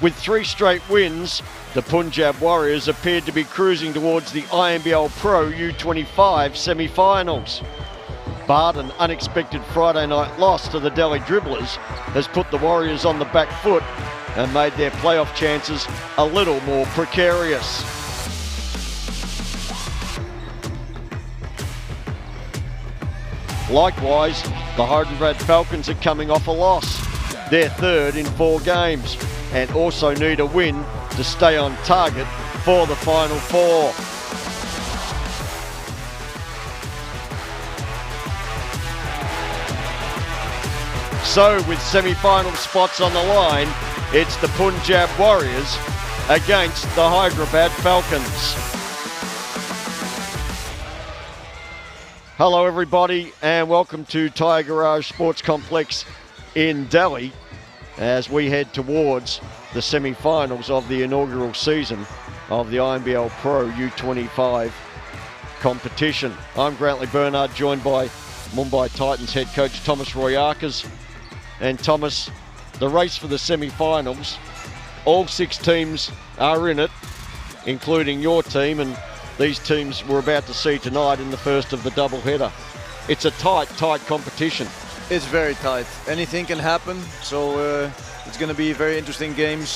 With 3 straight wins, the Punjab Warriors appeared to be cruising towards the Inbl Pro U-25 semi-finals. But an unexpected Friday night loss to the Delhi Dribblers has put the Warriors on the back foot and made their playoff chances a little more precarious. Likewise, the Hyderabad Falcons are coming off a loss. They're 3rd in 4 games and also need a win to stay on target for the Final Four. So with semi-final spots on the line, it's the Punjab Warriors against the Hyderabad Falcons. Hello everybody and welcome to THYAGRAJ Sports Complex in Delhi as we head towards the semi-finals of the inaugural season of the Inbl Pro U-25 competition. I'm Grantley Bernard, joined by Mumbai Titans head coach Thomas Royakas. And Thomas, the race for the semi-finals, all 6 teams are in it, including your team, and these teams we're about to see tonight in the first of the doubleheader. It's a tight competition. It's very tight. Anything can happen, so it's going to be very interesting game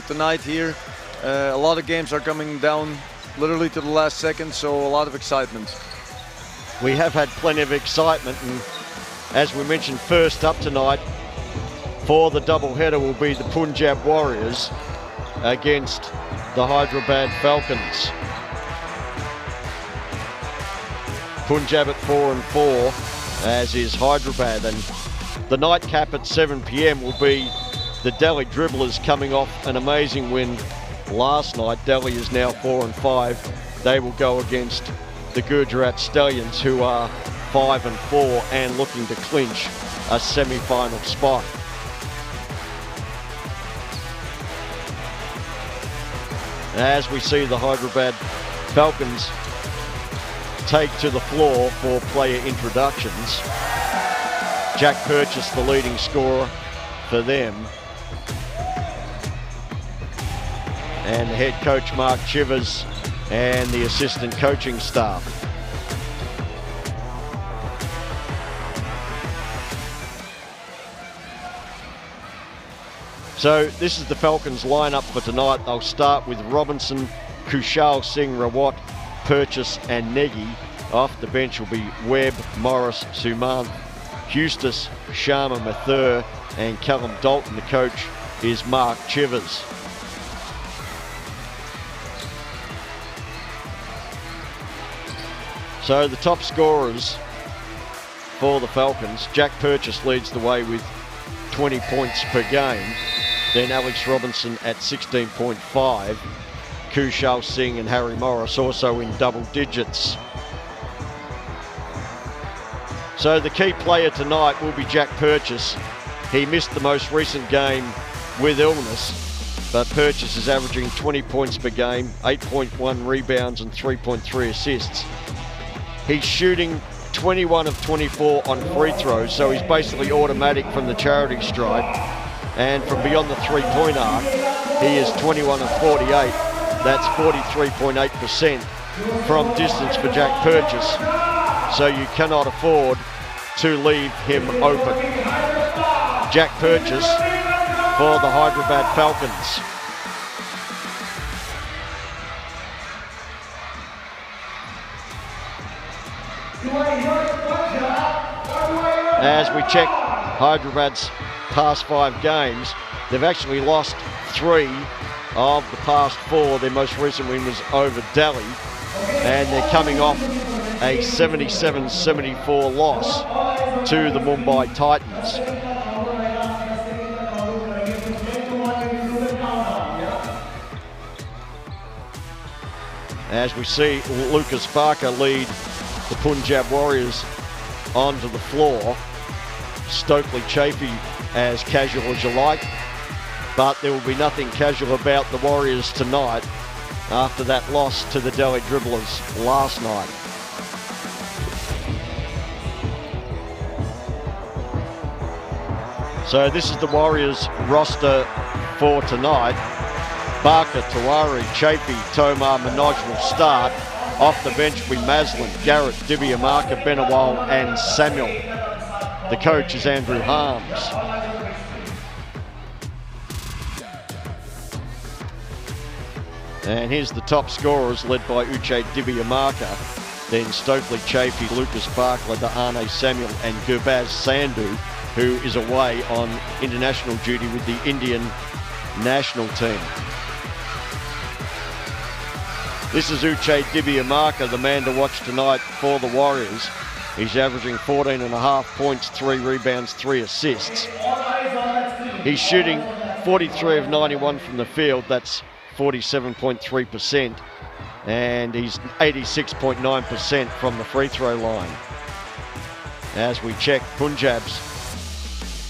tonight here. A lot of games are coming down literally to the last second, so a lot of excitement. We have had plenty of excitement, and as we mentioned, first up tonight for the doubleheader will be the Punjab Warriors against the Hyderabad Falcons. Punjab at 4-4, as is Hyderabad, and the nightcap at 7 p.m. will be the Delhi Dribblers coming off an amazing win last night. Delhi is now 4-5. They will go against the Gujarat Stallions, who are 5-4 and looking to clinch a semi-final spot. As we see the Hyderabad Falcons take to the floor for player introductions. Jack Purchase, the leading scorer for them. And head coach Mark Chivers and the assistant coaching staff. So this is the Falcons lineup for tonight. They'll start with Robinson, Kushal Singh, Rawat, Purchase and Negi. Off the bench will be Webb, Morris, Sumanth, Eustace, Sharma, Mathur and Callum Dalton. The coach is Mark Chivers. So the top scorers for the Falcons, Jack Purchase leads the way with 20 points per game. Then Alex Robinson at 16.5. Kushal Singh and Harry Morris also in double digits. So the key player tonight will be Jack Purchase. He missed the most recent game with illness, but Purchase is averaging 20 points per game, 8.1 rebounds and 3.3 assists. He's shooting 21 of 24 on free throws, so he's basically automatic from the charity stripe. And from beyond the three-point arc, he is 21 of 48. That's 43.8% from distance for Jack Purchase. So you cannot afford to leave him open. Jack Purchase for the Hyderabad Falcons. As we check Hyderabad's past 5 games, they've actually lost 3 of the past 4. Their most recent win was over Delhi, and they're coming off a 77-74 loss to the Mumbai Titans. As we see Lucas Barker lead the Punjab Warriors onto the floor. Stokely Chafee as casual as you like, but there will be nothing casual about the Warriors tonight after that loss to the Delhi Dribblers last night. So this is the Warriors roster for tonight. Barker, Tawari, Chafee, Tomar, Manoj will start. Off the bench will be Maslin, Garrett, Dibiamaka, Benawal and Samuel. The coach is Andrew Harms. And here's the top scorers, led by Uche Dibiamaka, then Stokely Chafee, Lucas Barkler, Da'ane Samuel and Gurbaz Sandhu, who is away on international duty with the Indian national team. This is Uche Dibiamaka, the man to watch tonight for the Warriors. He's averaging 14.5 points, 3 rebounds, 3 assists. He's shooting 43 of 91 from the field. That's 47.3%, and he's 86.9% from the free throw line. As we check Punjab's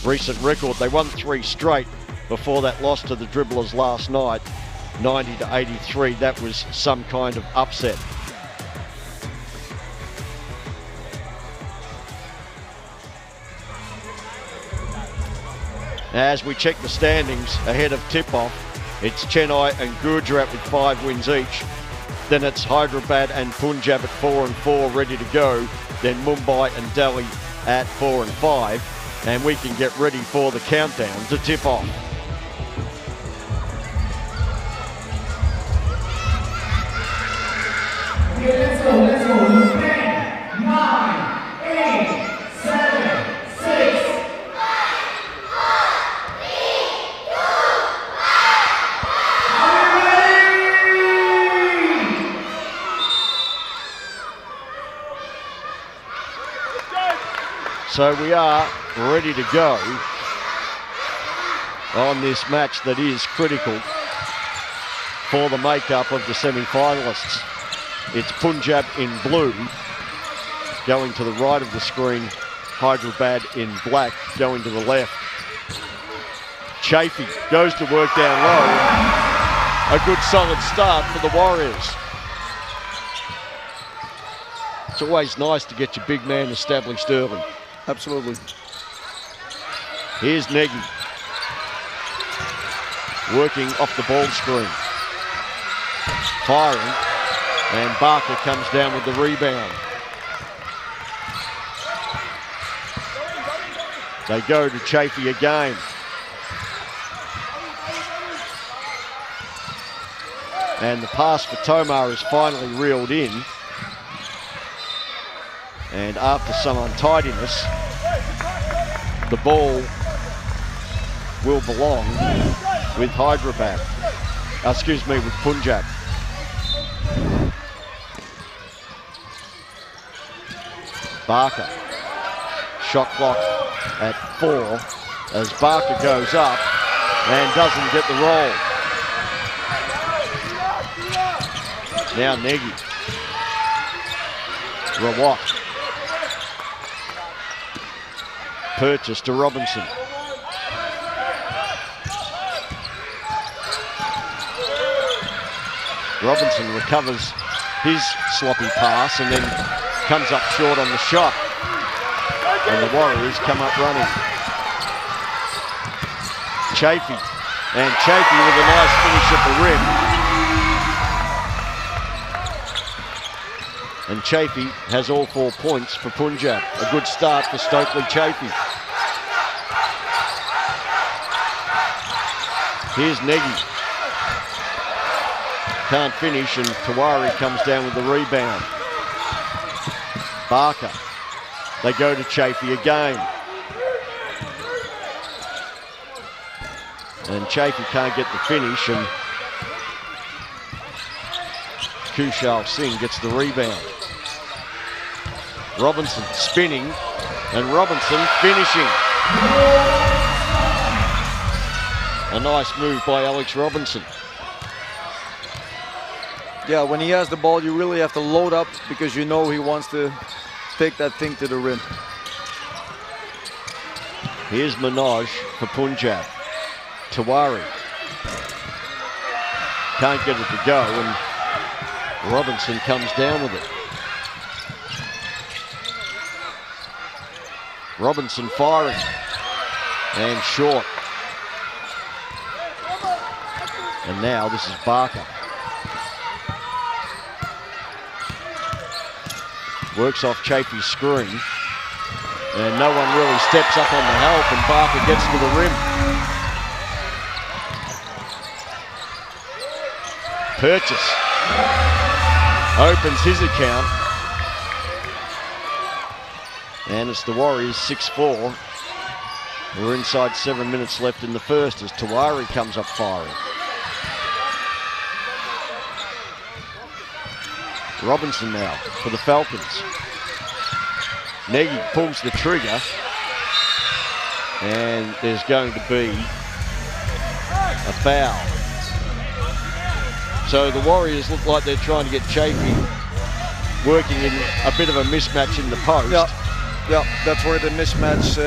recent record, they won 3 straight before that loss to the Dribblers last night, 90-83. That was some kind of upset. As we check the standings ahead of tip-off, it's Chennai and Gujarat with 5 wins each. Then it's Hyderabad and Punjab at 4 and 4 ready to go. Then Mumbai and Delhi at 4 and 5. And we can get ready for the countdown to tip off. Let's go. 10, 9, 8, 7, 6. So we are ready to go on this match that is critical for the makeup of the semi-finalists. It's Punjab in blue going to the right of the screen, Hyderabad in black going to the left. Chafee goes to work down low. A good solid start for the Warriors. It's always nice to get your big man established early. Absolutely. Here's Nagy working off the ball screen. Firing, and Barker comes down with the rebound. They go to Chafee again. And the pass for Tomar is finally reeled in. And after some untidiness, the ball will belong with Hyderabad. With Punjab. Barker. Shot clock at 4 as Barker goes up and doesn't get the roll. Now Nagy. Rawat. Purchase to Robinson. Robinson recovers his sloppy pass and then comes up short on the shot. And the Warriors come up running. Chafee. And Chafee with a nice finish at the rim. And Chafee has all 4 points for Punjab. A good start for Stokely Chafee. Here's Nagy. Can't finish, and Tawari comes down with the rebound. Barker. They go to Chafee again. And Chafee can't get the finish, and Kushal Singh gets the rebound. Robinson spinning, and Robinson finishing. A nice move by Alex Robinson. Yeah, when he has the ball, you really have to load up because you know he wants to take that thing to the rim. Here's Manoj for Punjab. Tawari. Can't get it to go, and Robinson comes down with it. Robinson firing. And short. And now this is Barker. Works off Chafee's screen. And no one really steps up on the help, and Barker gets to the rim. Purchase opens his account. And it's the Warriors 6-4. We're inside 7 minutes left in the first as Tawari comes up firing. Robinson now for the Falcons. Nagy pulls the trigger, and there's going to be a foul. So the Warriors look like they're trying to get Chafee working in a bit of a mismatch in the post. Yeah, that's where the mismatch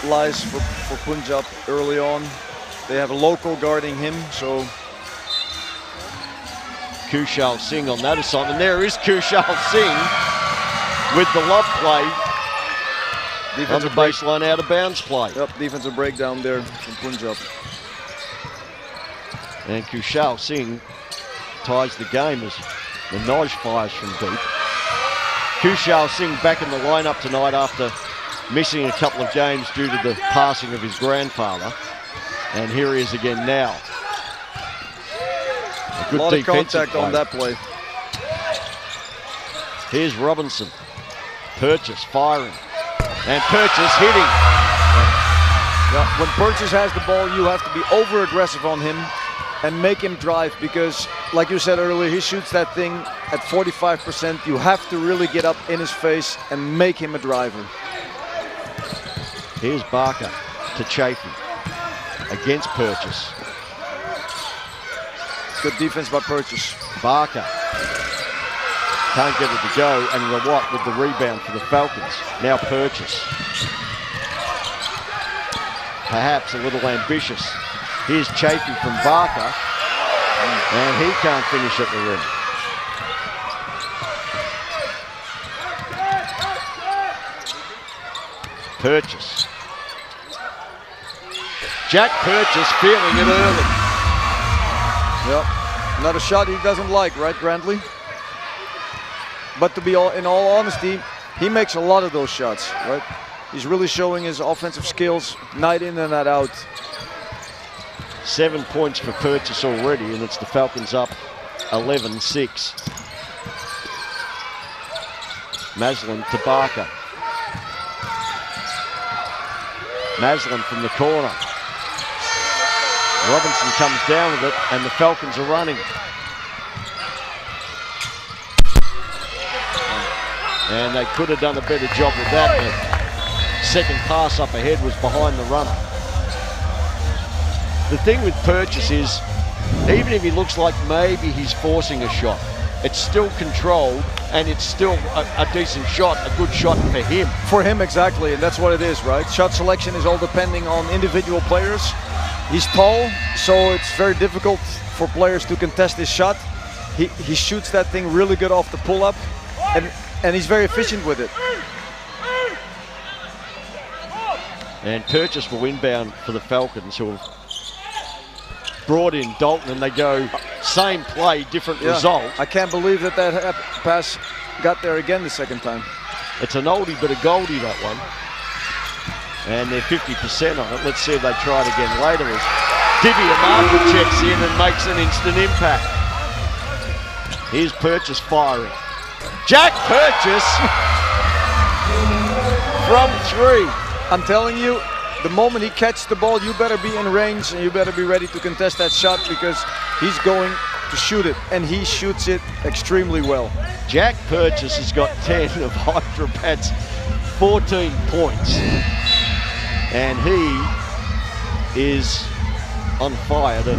lies for Punjab early on. They have a local guarding him, so. Kushal Singh on that assignment. There is Kushal Singh with the lob play on the baseline out of bounds play. Yep, defensive breakdown there from Punjab. And Kushal Singh ties the game as the Naj fires from deep. Kushal Singh back in the lineup tonight after missing a couple of games due to the passing of his grandfather. And here he is again now. A lot of contact on that play. Here's Robinson. Purchase firing. And Purchase hitting. Yeah, when Purchase has the ball, you have to be over-aggressive on him and make him drive, because, like you said earlier, he shoots that thing at 45%. You have to really get up in his face and make him a driver. Here's Barker to Chafee against Purchase. Good defense by Purchase. Barker can't get it to go, and Rawat with the rebound for the Falcons. Now Purchase. Perhaps a little ambitious. Here's Chafee from Barker, and he can't finish at the rim. Purchase. Jack Purchase feeling it early. Yep, not a shot he doesn't like, right, Brantley? But to be in all honesty, he makes a lot of those shots, right? He's really showing his offensive skills night in and night out. 7 points for Purchase already, and it's the Falcons up 11-6. Maslin to Barker. Maslin from the corner. Robinson comes down with it, and the Falcons are running. And they could have done a better job with that. The second pass up ahead was behind the runner. The thing with Purchase is, even if he looks like maybe he's forcing a shot, it's still controlled, and it's still a decent shot, a good shot for him. For him, exactly, and that's what it is, right? Shot selection is all depending on individual players. He's tall, so it's very difficult for players to contest his shot. He shoots that thing really good off the pull-up, and he's very efficient with it. And Purchase will inbound for the Falcons, who have brought in Dalton, and they go same play, different result. I can't believe that pass got there again the second time. It's an oldie but a goldie, that one. And they're 50% on it. Let's see if they try it again later as Divya Martin checks in and makes an instant impact. Here's Purchase firing. Jack Purchase from three. I'm telling you, the moment he catches the ball, you better be in range and you better be ready to contest that shot, because he's going to shoot it, and he shoots it extremely well. Jack Purchase has got 10 of Hyderabad's 14 points. And he is on fire, to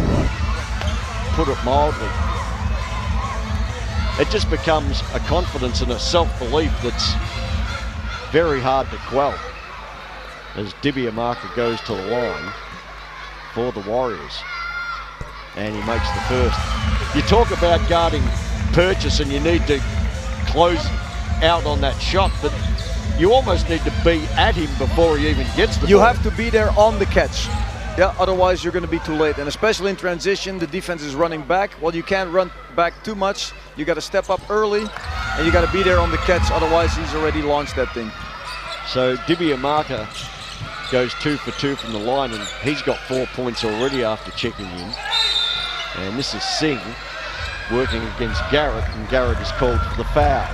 put it mildly. It just becomes a confidence and a self-belief that's very hard to quell as Divya Marker goes to the line for the Warriors. And he makes the first. You talk about guarding Purchase and you need to close out on that shot, but you almost need to be at him before he even gets the ball. You have to be there on the catch. Yeah, otherwise you're going to be too late. And especially in transition, the defense is running back. Well, you can't run back too much. You got to step up early, and you got to be there on the catch. Otherwise, he's already launched that thing. So Dibiamaka goes 2 for 2 from the line, and he's got 4 points already after checking in. And this is Singh working against Garrett, and Garrett is called for the foul.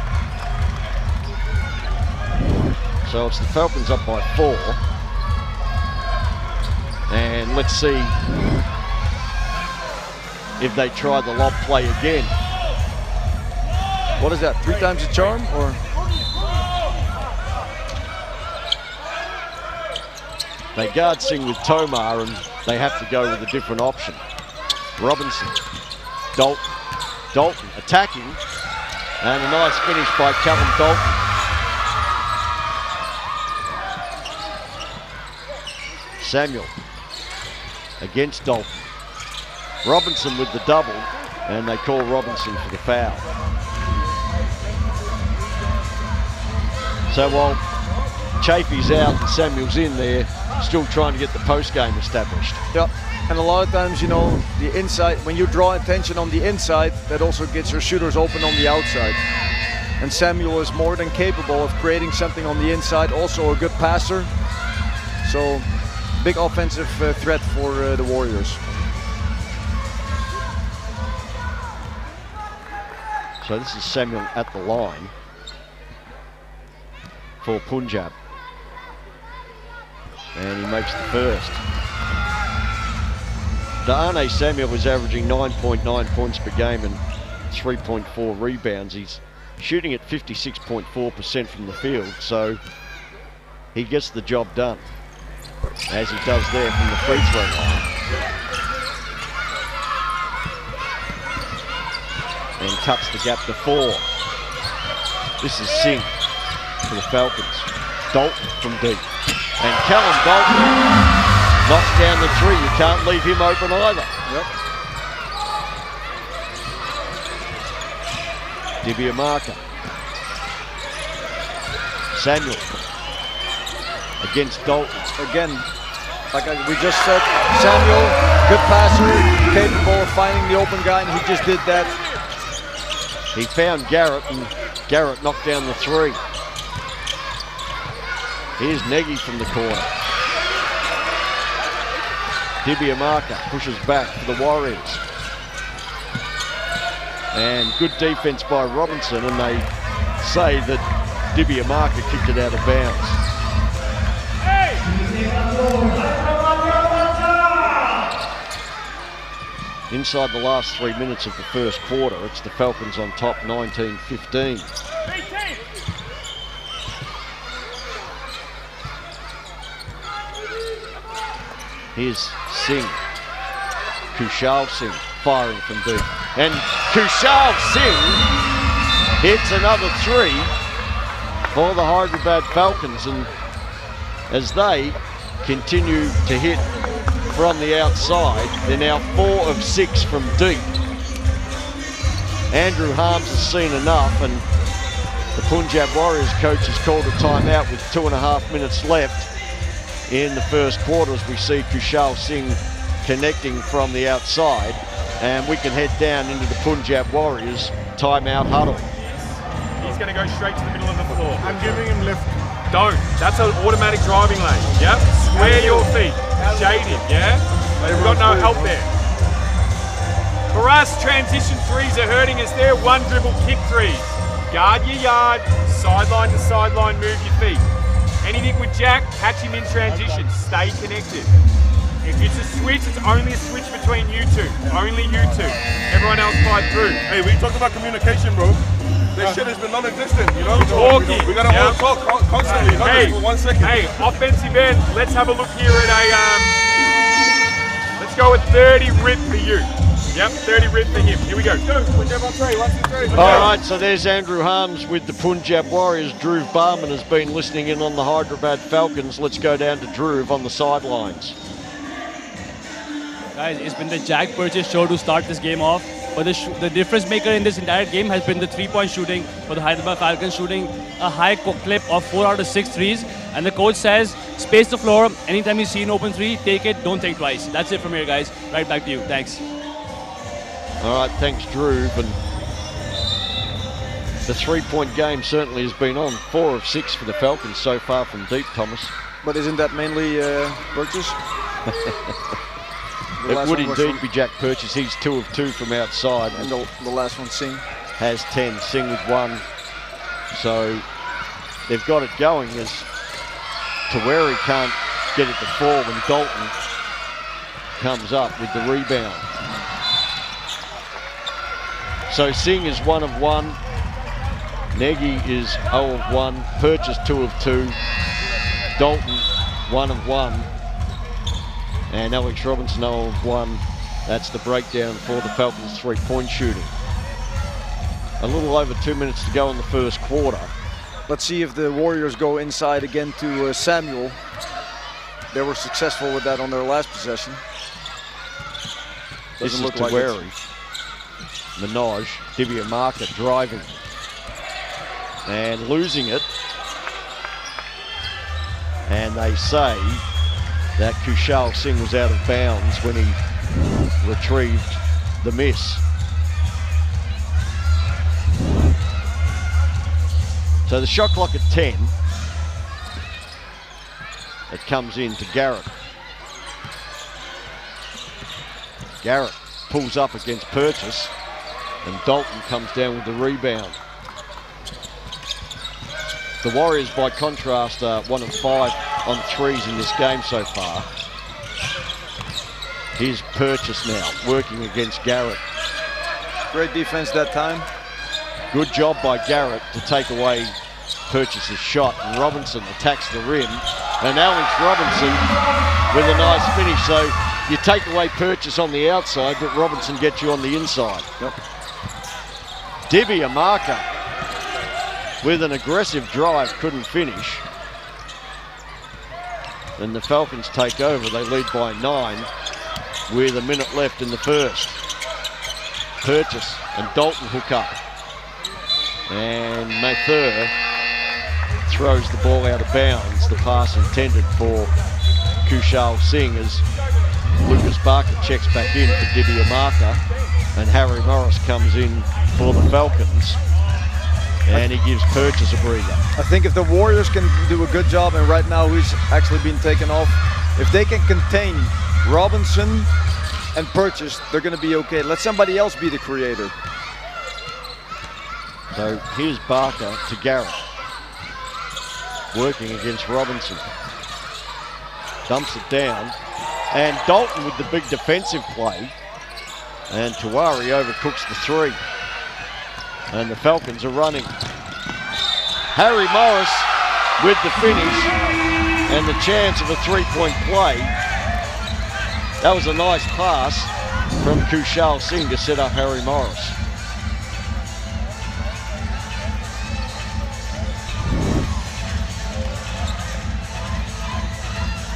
So it's the Falcons up by 4. And let's see if they try the lob play again. What is that, 3 times a charm, or? They guard Singh with Tomar, and they have to go with a different option. Robinson, Dalton attacking, and a nice finish by Callum Dalton. Samuel against Dalton. Robinson with the double, and they call Robinson for the foul. So while Chafee's out and Samuel's in there, still trying to get the post game established. Yeah, and a lot of times, you know, the inside, when you draw attention on the inside, that also gets your shooters open on the outside. And Samuel is more than capable of creating something on the inside, also a good passer. So, big offensive threat for the Warriors. So this is Samuel at the line for Punjab. And he makes the first. Da'ane Samuel was averaging 9.9 points per game and 3.4 rebounds. He's shooting at 56.4% from the field, so he gets the job done, as he does there from the free throw line. And cuts the gap to 4. This is Singh for the Falcons. Dalton from deep. And Callum Dalton knocks down the 3. You can't leave him open either. Yep. Dibiamaka. Samuel against Dalton. Again, like we just said, Samuel, good passer, capable of finding the open guy, and he just did that. He found Garrett, and Garrett knocked down the 3. Here's Nagy from the corner. Dibiamaka pushes back for the Warriors. And good defense by Robinson, and they say that Dibiamaka kicked it out of bounds. Inside the last 3 minutes of the first quarter, it's the Falcons on top 19-15. Here's Singh. Kushal Singh firing from deep. And Kushal Singh hits another 3 for the Hyderabad Falcons. And as they continue to hit from the outside, they're now 4 of 6 from deep. Andrew Harms has seen enough, and the Punjab Warriors coach has called a timeout with 2.5 minutes left in the first quarter, as we see Kushal Singh connecting from the outside, and we can head down into the Punjab Warriors timeout huddle. He's going to go straight to the middle of the floor. I'm giving him lift. Don't. That's an automatic driving lane. Yep. Square your feet. Shade him. Yeah. We've got no help there. For us, transition 3s are hurting us there. 1 dribble kick 3s. Guard your yard. Sideline to sideline. Move your feet. Anything with Jack, catch him in transition. Stay connected. If it's a switch, it's only a switch between you two. Only you two. Everyone else fight through. Hey, we talked about communication, bro. This shit has been non-existent, you know? Talking. We gotta all talk constantly, not just for 1 second. Hey, offensive end, let's have a look here at let's go with 30 rip for you. Yep, 30 rip for him. Here we go. Go, Punjab on 3, 1, 2, 3. All right, so there's Andrew Harms with the Punjab Warriors. Dhruv Barman has been listening in on the Hyderabad Falcons. Let's go down to Dhruv on the sidelines. Guys, it's been the Jack Purchase show to start this game off. But the difference maker in this entire game has been the 3-point shooting for the Hyderabad Falcons, shooting a high clip of 4 out of 6 threes. And the coach says, space the floor. Anytime you see an open three, take it. Don't think twice. That's it from here, guys. Right back to you. Thanks. All right, thanks, Drew. And the three-point game certainly has been on. 4 of 6 for the Falcons so far from deep, Thomas. But isn't that mainly Purchase? It would indeed be Jack Purchase. He's 2 of 2 from outside. And the last one, Singh. Has 10, Singh with 1. So they've got it going as Tawari can't get it to fall when Dalton comes up with the rebound. So Singh is 1 of 1. Negi is 0 of 1. Purchase 2 of 2. Dalton 1 of 1. And Alex Robinson 0 of 1. That's the breakdown for the Falcons' three-point shooting. A little over 2 minutes to go in the first quarter. Let's see if the Warriors go inside again to Samuel. They were successful with that on their last possession. This is Doesn't look like Tawari. Minaj, Dibiamaka driving and losing it. And they say that Kushal Singh was out of bounds when he retrieved the miss. So the shot clock at 10. It comes in to Garrett. Garrett pulls up against Purchase, and Dalton comes down with the rebound. The Warriors, by contrast, are 1 of 5 on threes in this game so far. Here's Purchase now, working against Garrett. Great defense that time. Good job by Garrett to take away Purchase's shot, and Robinson attacks the rim, and Alex Robinson with a nice finish. So you take away Purchase on the outside, but Robinson gets you on the inside. Yep. Dibiamaka with an aggressive drive, couldn't finish. And the Falcons take over. They lead by 9 with a minute left in the first. Purchase and Dalton hook up. And Mathur throws the ball out of bounds. The pass intended for Kushal Singh as Lucas Barker checks back in for Dibiamaka, and Harry Morris comes in for the Falcons, and he gives Purchase a breather. I think if the Warriors can do a good job, and right now he's actually been taken off, if they can contain Robinson and Purchase, they're going to be okay. Let somebody else be the creator. So here's Barker to Garrett, working against Robinson. Dumps it down, and Dalton with the big defensive play, and Tawari overcooks the 3. And the Falcons are running. Harry Morris with the finish and the chance of a 3-point play. That was a nice pass from Kushal Singh to set up Harry Morris.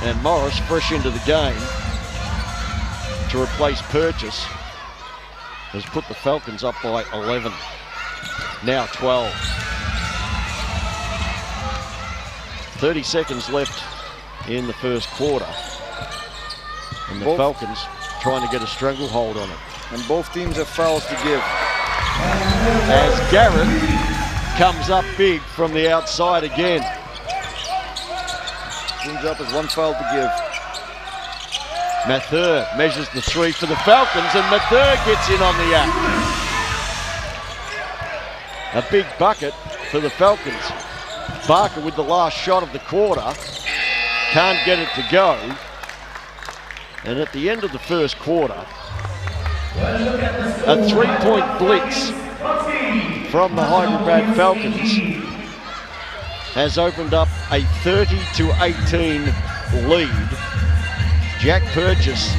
And Morris, fresh into the game to replace Purchase, has put the Falcons up by 11. Now 12. 30 seconds left in the first quarter. And the Falcons trying to get a stranglehold on it. And both teams have fouls to give. As Garrett comes up big from the outside again. Teams up with 1 foul to give. Mathur measures the 3 for the Falcons, and Mathur gets in on the act. A big bucket for the Falcons. Barker with the last shot of the quarter. Can't get it to go. And at the end of the first quarter, a 3-point blitz from the Hyderabad Falcons has opened up a 30-18 lead. Jack Purchase,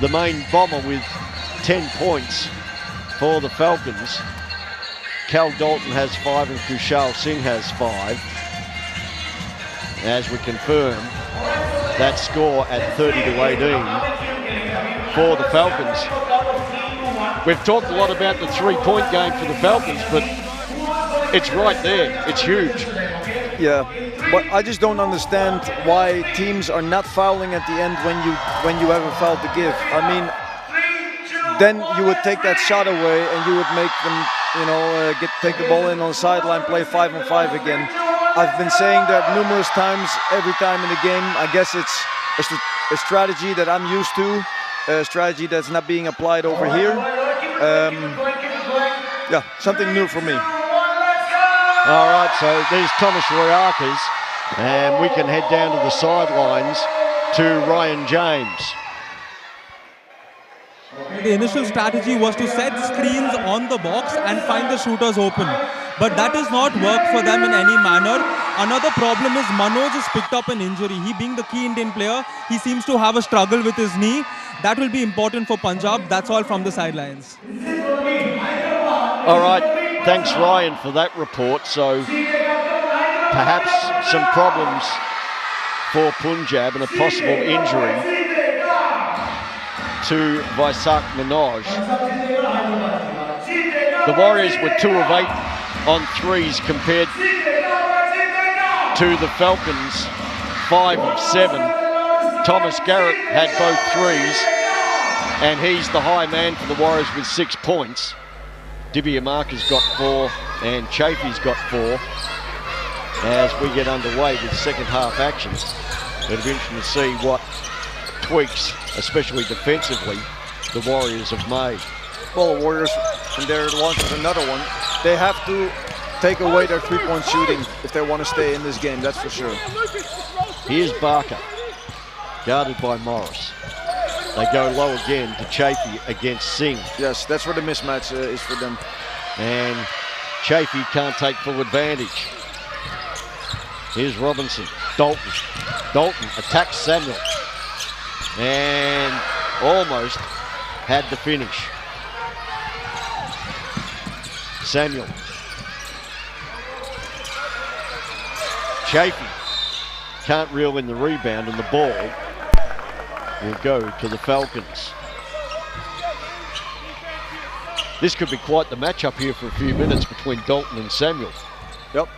the main bomber, with 10 points for the Falcons. Cal Dalton has 5 and Kushal Singh has 5. As we confirm that score at 30-18 for the Falcons. We've talked a lot about the 3-point game for the Falcons, but it's right there. It's huge. Yeah, But I just don't understand why teams are not fouling at the end when you have a foul to give. I mean, then you would take that shot away and you would make them, you know, take the ball in on the sideline, play 5-on-5 again. I've been saying that numerous times, every time in the game. I guess it's a strategy that I'm used to, a strategy that's not being applied over here. Yeah, something new for me. All right, so there's Thomas Royakis, and we can head down to the sidelines to Ryan James. The initial strategy was to set screens on the box and find the shooters open. But that does not work for them in any manner. Another problem is Manoj has picked up an injury. He being the key Indian player, he seems to have a struggle with his knee. That will be important for Punjab. That's all from the sidelines. All right, thanks Ryan for that report. So perhaps some problems for Punjab and a possible injury to Vaisak Manoj. The Warriors were 2 of 8 on threes compared to the Falcons 5 of 7. Thomas Garrett had both threes, and he's the high man for the Warriors with 6 points. Dibiamarka's got 4 and Chafee's got 4 as we get underway with second half action. It'll be interesting to see what tweaks, especially defensively, the Warriors have made. Well, the Warriors, and there launches another one. They have to take away their three-point shooting if they want to stay in this game, that's for sure. Here's Barker, guarded by Morris. They go low again to Chafee against Singh. Yes, that's where the mismatch is for them. And Chafee can't take full advantage. Here's Robinson, Dalton. Dalton attacks Samuel. And almost had the finish. Samuel. Chafee can't reel in the rebound, and the ball will go to the Falcons. This could be quite the matchup here for a few minutes between Dalton and Samuel. Yep.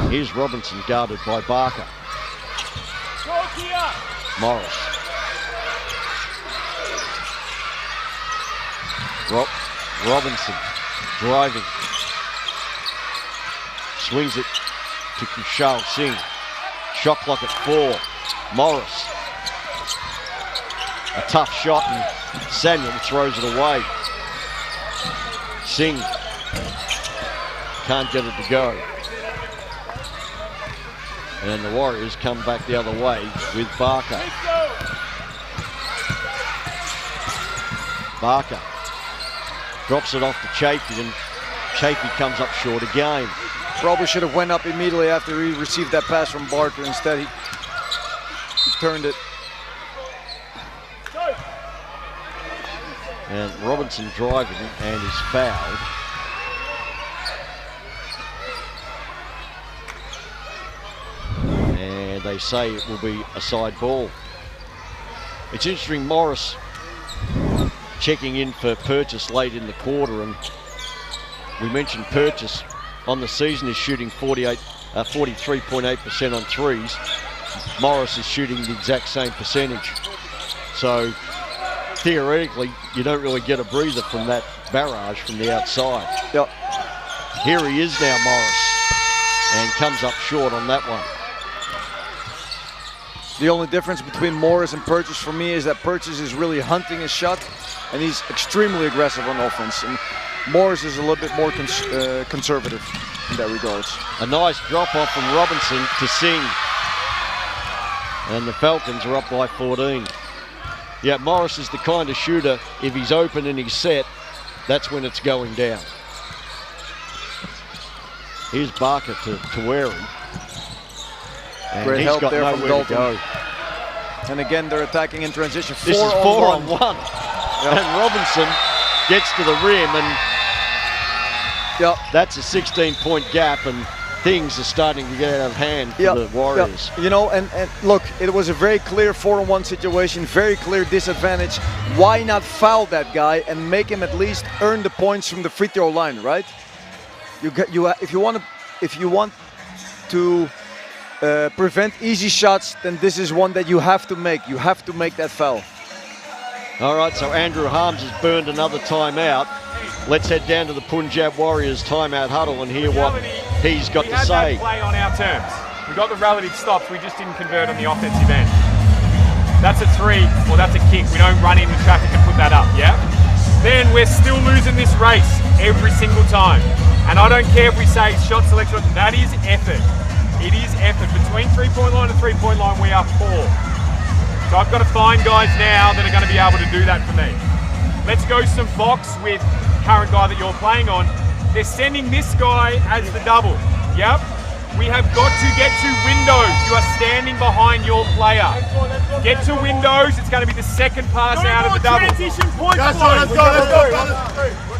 Here's Robinson guarded by Barker. Morris. Robinson driving. Swings it to Kushal Singh. Shot clock at 4. Morris. A tough shot and Samuel throws it away. Singh can't get it to go. And the Warriors come back the other way with Barker. Barker drops it off to Chafee, and Chafee comes up short again. Probably should have went up immediately after he received that pass from Barker. Instead, he turned it. And Robinson driving and is fouled. And they say it will be a side ball. It's interesting, Morris checking in for Purchase late in the quarter, and we mentioned Purchase on the season is shooting 43.8% on threes. Morris is shooting the exact same percentage. So theoretically, you don't really get a breather from that barrage from the outside. Yep. Here he is now, Morris, and comes up short on that one. The only difference between Morris and Purchase for me is that Purchase is really hunting his shot, and he's extremely aggressive on offense. And Morris is a little bit more conservative in that regards. A nice drop off from Robinson to Singh. And the Falcons are up by 14. Yeah, Morris is the kind of shooter, if he's open and he's set, that's when it's going down. Here's Barker to Taweri. And great he's help got there from nowhere to Dalton. go. And again, they're attacking in transition. This is 4 on 1. Yep. And Robinson gets to the rim, and yep. That's a 16-point gap, and things are starting to get out of hand for the Warriors. Yep. You know, and look, it was a very clear 4-on-1 situation, very clear disadvantage. Why not foul that guy and make him at least earn the points from the free throw line, right? If you want to if you want to prevent easy shots, then this is one that you have to make. You have to make that foul. All right, so Andrew Harms has burned another timeout. Let's head down to the Punjab Warriors timeout huddle and hear what he's got to say. We had that play on our terms. We got the relative stops, we just didn't convert on the offensive end. That's a 3, or that's a kick. We don't run into traffic and put that up, yeah? Then we're still losing this race every single time. And I don't care if we say shot selection, that is effort. It is effort. Between 3-point line and 3-point line, we are poor. So I've got to find guys now that are going to be able to do that for me. Let's go some box with current guy that you're playing on. They're sending this guy as the double. Yep. We have got to get to windows. You are standing behind your player. Get to windows. It's going to be the second pass out of the double.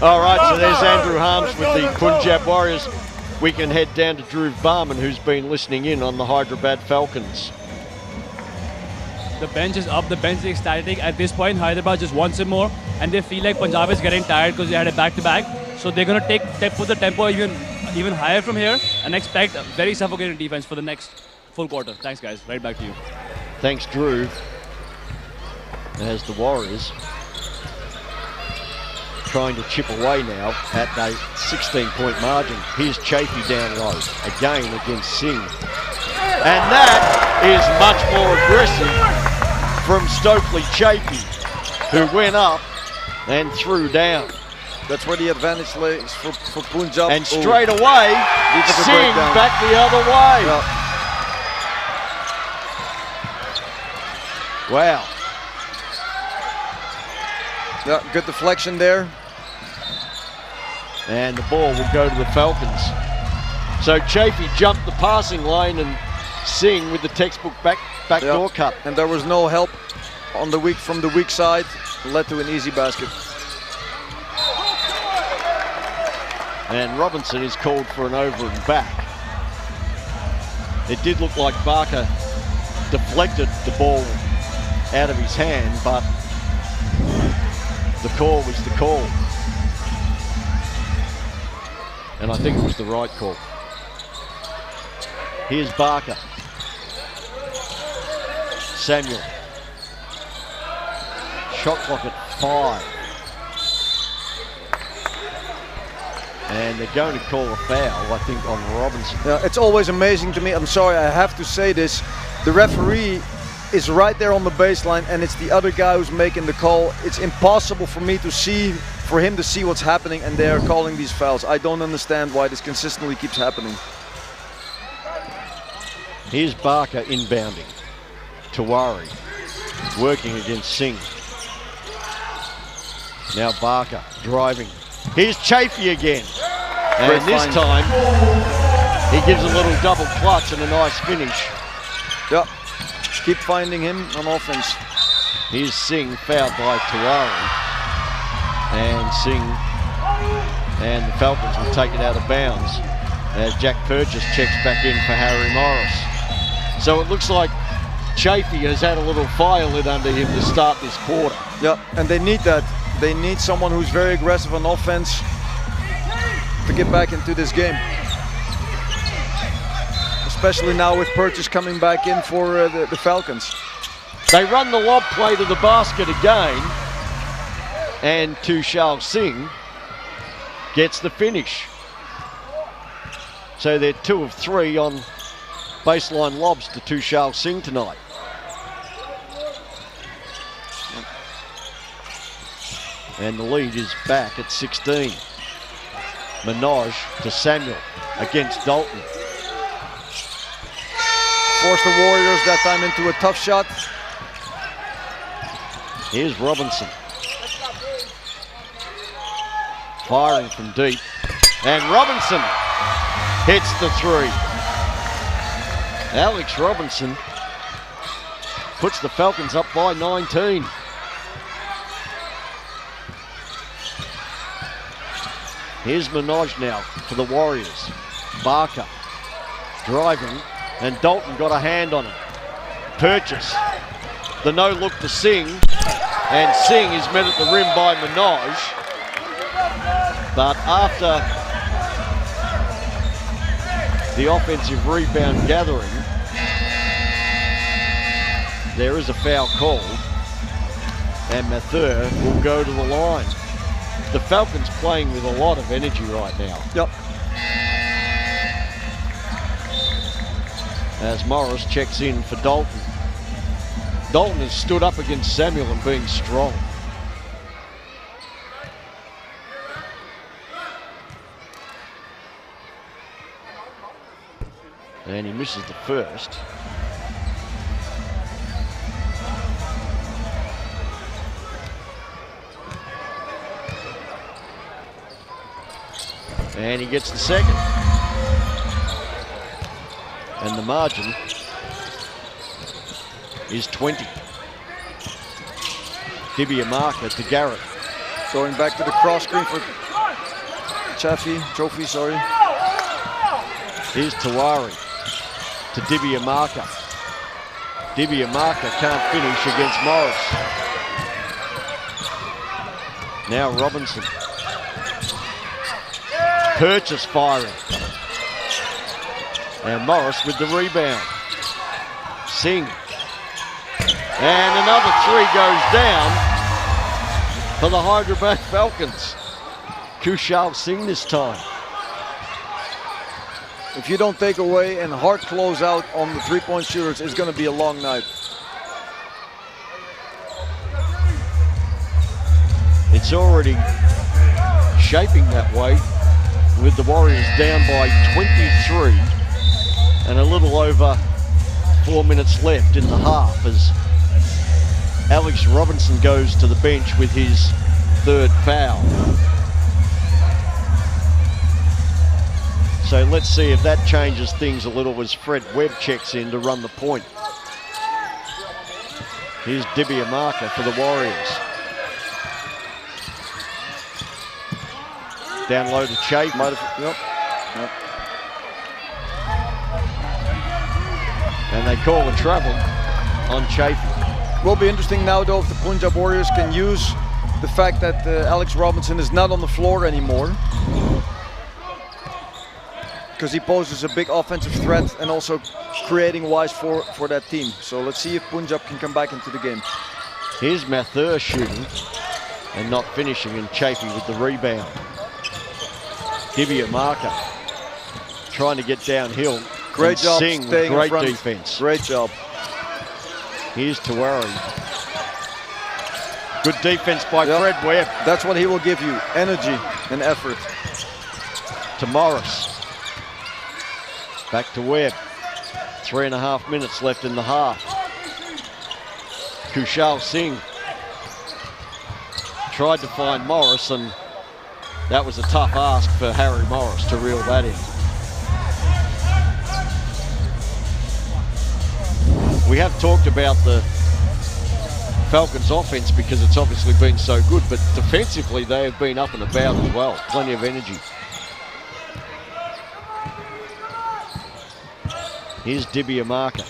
All right, so there's Andrew Harms with the Punjab Warriors. We can head down to Dhruv Barman, who's been listening in on the Hyderabad Falcons. The bench is up, the bench is ecstatic. At this point, Hyderabad just wants it more, and they feel like Punjab is getting tired because they had a back-to-back. So they're going to put the tempo even higher from here and expect a very suffocating defense for the next full quarter. Thanks, guys. Right back to you. Thanks, Dhruv. As the Warriors trying to chip away now at a 16-point margin. Here's Chafee down low, again against Singh. And that is much more aggressive from Stokely Chafee, who went up and threw down. That's where the advantage lays for Punjab. And straight away, Singh back the other way. Yeah. Wow. Yeah, good deflection there. And the ball will go to the Falcons. So Chafee jumped the passing lane and Singh with the textbook backdoor cut. And there was no help on the from the weak side. Led to an easy basket. And Robinson is called for an over and back. It did look like Barker deflected the ball out of his hand, but the call was the call. And I think it was the right call. Here's Barker. Samuel. Shot clock at 5. And they're going to call a foul, I think, on Robinson. Yeah, it's always amazing to me. I'm sorry, I have to say this. The referee is right there on the baseline, and it's the other guy who's making the call. It's impossible for him to see what's happening, and they are calling these fouls. I don't understand why this consistently keeps happening. Here's Barker inbounding. Tawari working against Singh. Now Barker driving. Here's Chafee again. And this time, he gives a little double clutch and a nice finish. Yep. Keep finding him on offense. Here's Singh, fouled by Tawari. And Singh and the Falcons will take it out of bounds as Jack Purchase checks back in for Harry Morris. So it looks like Chafee has had a little fire lit under him to start this quarter. Yep, and they need that. They need someone who's very aggressive on offense to get back into this game. Especially now with Purchase coming back in for the Falcons. They run the lob play to the basket again, and Tushar Singh gets the finish. So they're 2 of 3 on baseline lobs to Tushar Singh tonight. And the lead is back at 16. Minaj to Samuel against Dalton. Forced the Warriors that time into a tough shot. Here's Robinson. Firing from deep. And Robinson hits the 3. Alex Robinson puts the Falcons up by 19. Here's Minaj now for the Warriors. Barker driving, and Dalton got a hand on it. Purchase. The no look to Singh, and Singh is met at the rim by Minaj. But after the offensive rebound gathering. There is a foul called, and Mathur will go to the line. The Falcons playing with a lot of energy right now. Yep. As Morris checks in for Dalton. Dalton has stood up against Samuel and being strong. And he misses the first. And he gets the second. And the margin is 20. Dibiamaka to Garrett. Going back to the cross screen for Trophy, sorry. Here's Tawari to Dibiamaka. Dibiamaka can't finish against Morris. Now Robinson. Purchase firing. And Morris with the rebound. Singh. And another three goes down for the Hyderabad Falcons. Kushal Singh this time. If you don't take away and hard close out on the three-point shooters, it's going to be a long night. It's already shaping that way, with the Warriors down by 23 and a little over 4 minutes left in the half as Alex Robinson goes to the bench with his third foul. So let's see if that changes things a little as Fred Webb checks in to run the point. Here's Dibiamaka for the Warriors. Down low to Chafe. Yep. And they call a travel on Chafe. Will be interesting now though if the Punjab Warriors can use the fact that Alex Robinson is not on the floor anymore, because he poses a big offensive threat and also creating wise for that team. So let's see if Punjab can come back into the game. Here's Mathur shooting and not finishing, and Chafee with the rebound. Dibiamaka trying to get downhill. Great job Singh staying with in front. great defense. Great job. Here's Tawari. Good defense by Fred Webb. That's what he will give you, energy and effort. To Morris. Back to Webb. 3.5 minutes left in the half. Kushal Singh tried to find Morris, and that was a tough ask for Harry Morris to reel that in. We have talked about the Falcons offense because it's obviously been so good, but defensively they have been up and about as well. Plenty of energy. Here's Dibiamaka.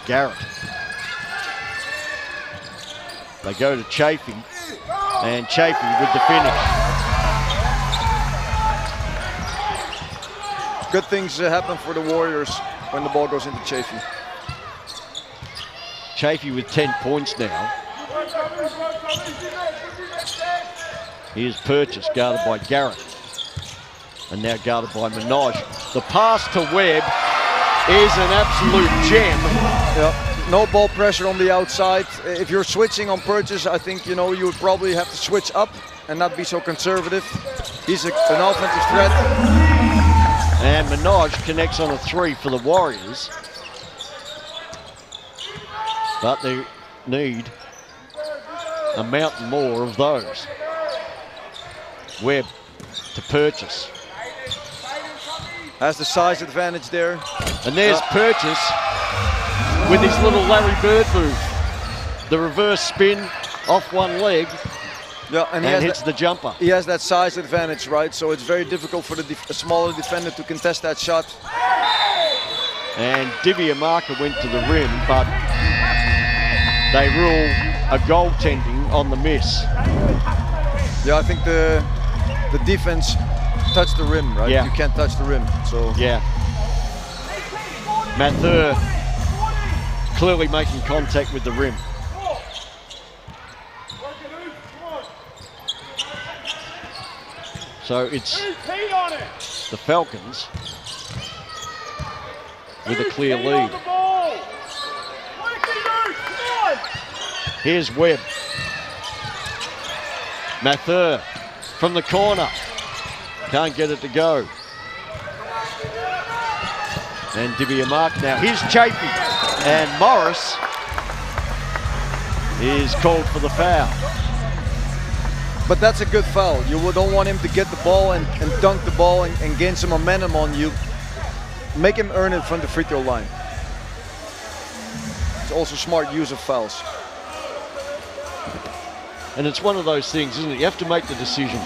Garrett. They go to Chafee, and Chafee with the finish. Good things happen for the Warriors when the ball goes into Chafee. Chafee with 10 points now. Here's Purchase, guarded by Garrett. And now guarded by Minaj. The pass to Webb is an absolute gem. Yep. No ball pressure on the outside. If you're switching on Purchase, I think you would probably have to switch up and not be so conservative. He's an offensive threat. And Minaj connects on a three for the Warriors. But they need a mountain more of those. Webb to Purchase. Has the size advantage there. And there's Purchase with his little Larry Bird move. The reverse spin off one leg. Yeah, and hits the jumper. He has that size advantage, right? So it's very difficult for the smaller defender to contest that shot. And Dibiamaka went to the rim, but they rule a goaltending on the miss. Yeah, I think the defense touch the rim, right? Yeah. You can't touch the rim, so. Yeah. Mathur clearly making contact with the rim. So it's the Falcons with a clear lead. Here's Webb. Mathur from the corner. Can't get it to go. And Dibiamark now. Here's Chafee. And Morris is called for the foul. But that's a good foul. You don't want him to get the ball and dunk the ball and gain some momentum on you. Make him earn it from the free throw line. It's also smart use of fouls. And it's one of those things, isn't it? You have to make the decision.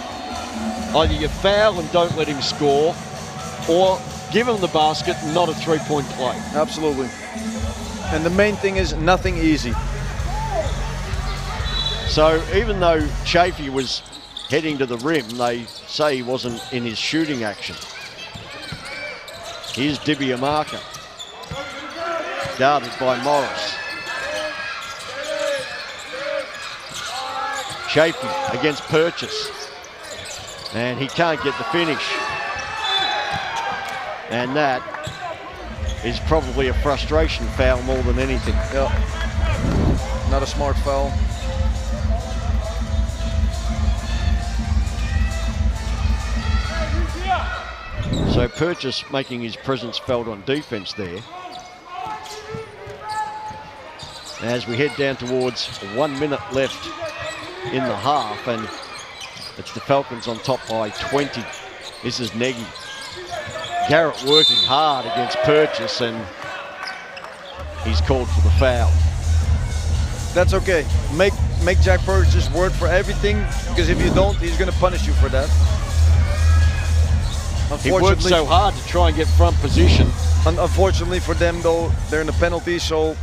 Either you foul and don't let him score, or give him the basket and not a three-point play. Absolutely. And the main thing is nothing easy. So even though Chafee was heading to the rim, they say he wasn't in his shooting action. Here's Dibiamark, guarded by Morris. Chafee against Purchase. And he can't get the finish. And that is probably a frustration foul more than anything. Yeah. Not a smart foul. So Purchase making his presence felt on defense there. As we head down towards 1 minute left in the half, and it's the Falcons on top by 20. This is Nagy. Garrett working hard against Purchase, and he's called for the foul. That's okay. Make Jack Purchase work for everything, because if you don't, he's going to punish you for that. He worked so hard to try and get front position. Unfortunately for them, though, they're in a penalty, so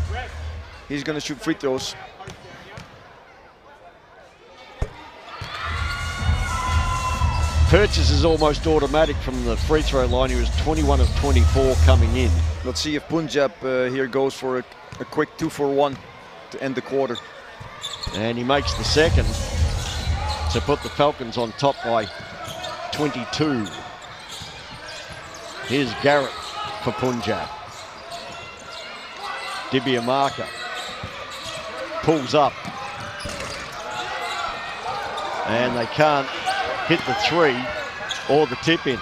he's going to shoot free throws. Purchase is almost automatic from the free throw line. He was 21 of 24 coming in. Let's see if Punjab here goes for a quick 2-for-1 to end the quarter. And he makes the second to put the Falcons on top by 22. Here's Garrett for Punjab. Dibiamark pulls up. And they can't hit the three or the tip in.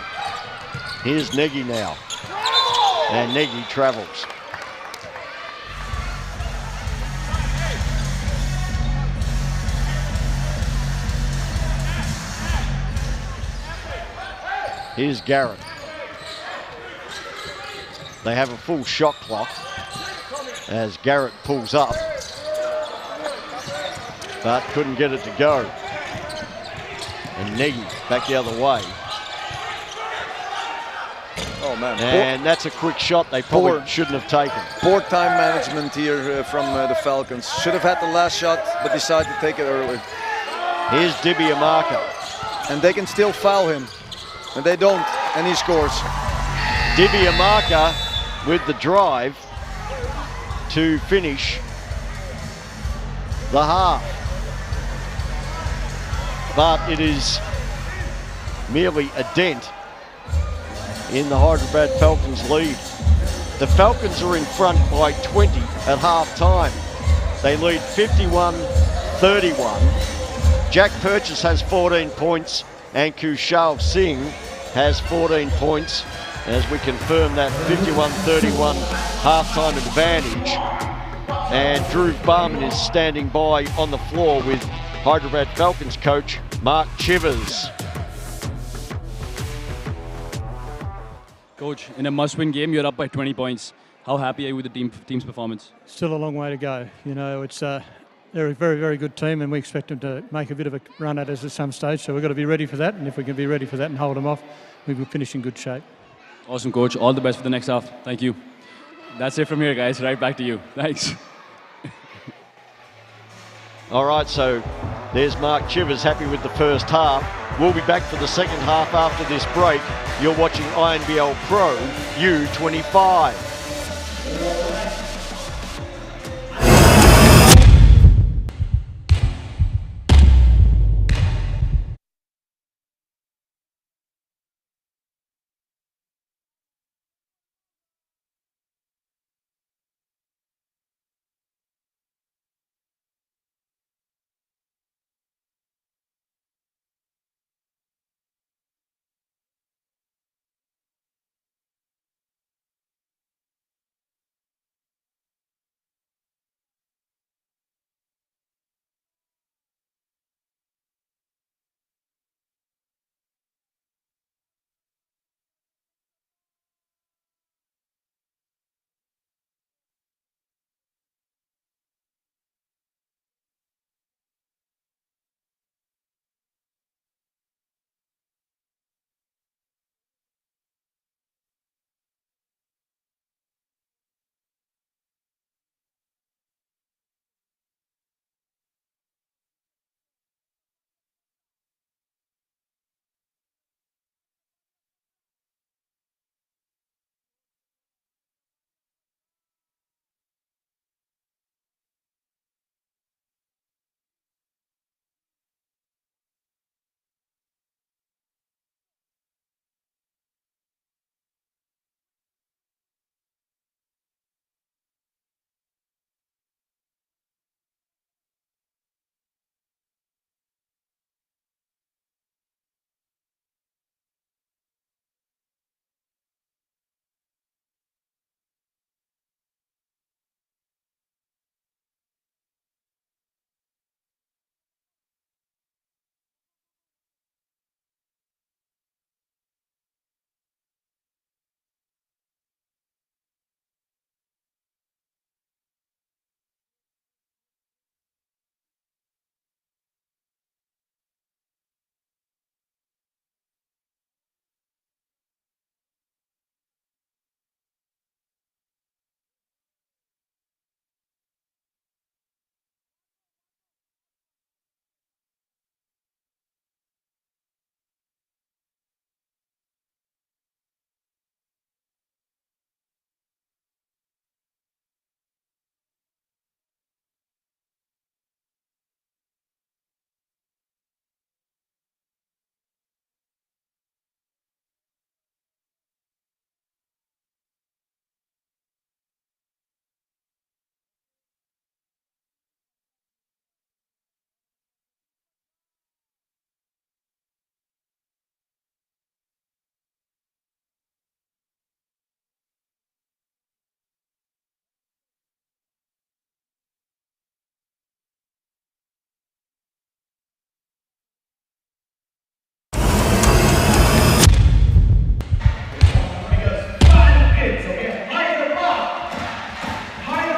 Here's Nagy now. And Nagy travels. Here's Garrett. They have a full shot clock as Garrett pulls up, but couldn't get it to go. And Nagy back the other way. Oh man. And that's a quick shot they probably shouldn't have taken. Poor time management here from the Falcons. Should have had the last shot, but decided to take it early. Here's Dibiamark. And they can still foul him. And they don't, and he scores. Dibiamark with the drive to finish the half. But it is merely a dent in the Hyderabad Falcons lead. The Falcons are in front by 20 at half time. They lead 51-31. Jack Purchase has 14 points and Kushal Singh has 14 points as we confirm that 51-31 halftime advantage. And Drew Barman is standing by on the floor with Hyderabad Falcons coach Mark Chivers. Coach, in a must-win game, you're up by 20 points. How happy are you with the team's performance? Still a long way to go. You know, it's they're a very, very good team, and we expect them to make a bit of a run at us at some stage. So we've got to be ready for that. And if we can be ready for that and hold them off, we will finish in good shape. Awesome, Coach. All the best for the next half. Thank you. That's it from here, guys. Right back to you. Thanks. All right, so there's Mark Chivers happy with the first half. We'll be back for the second half after this break. You're watching Inbl Pro U-25.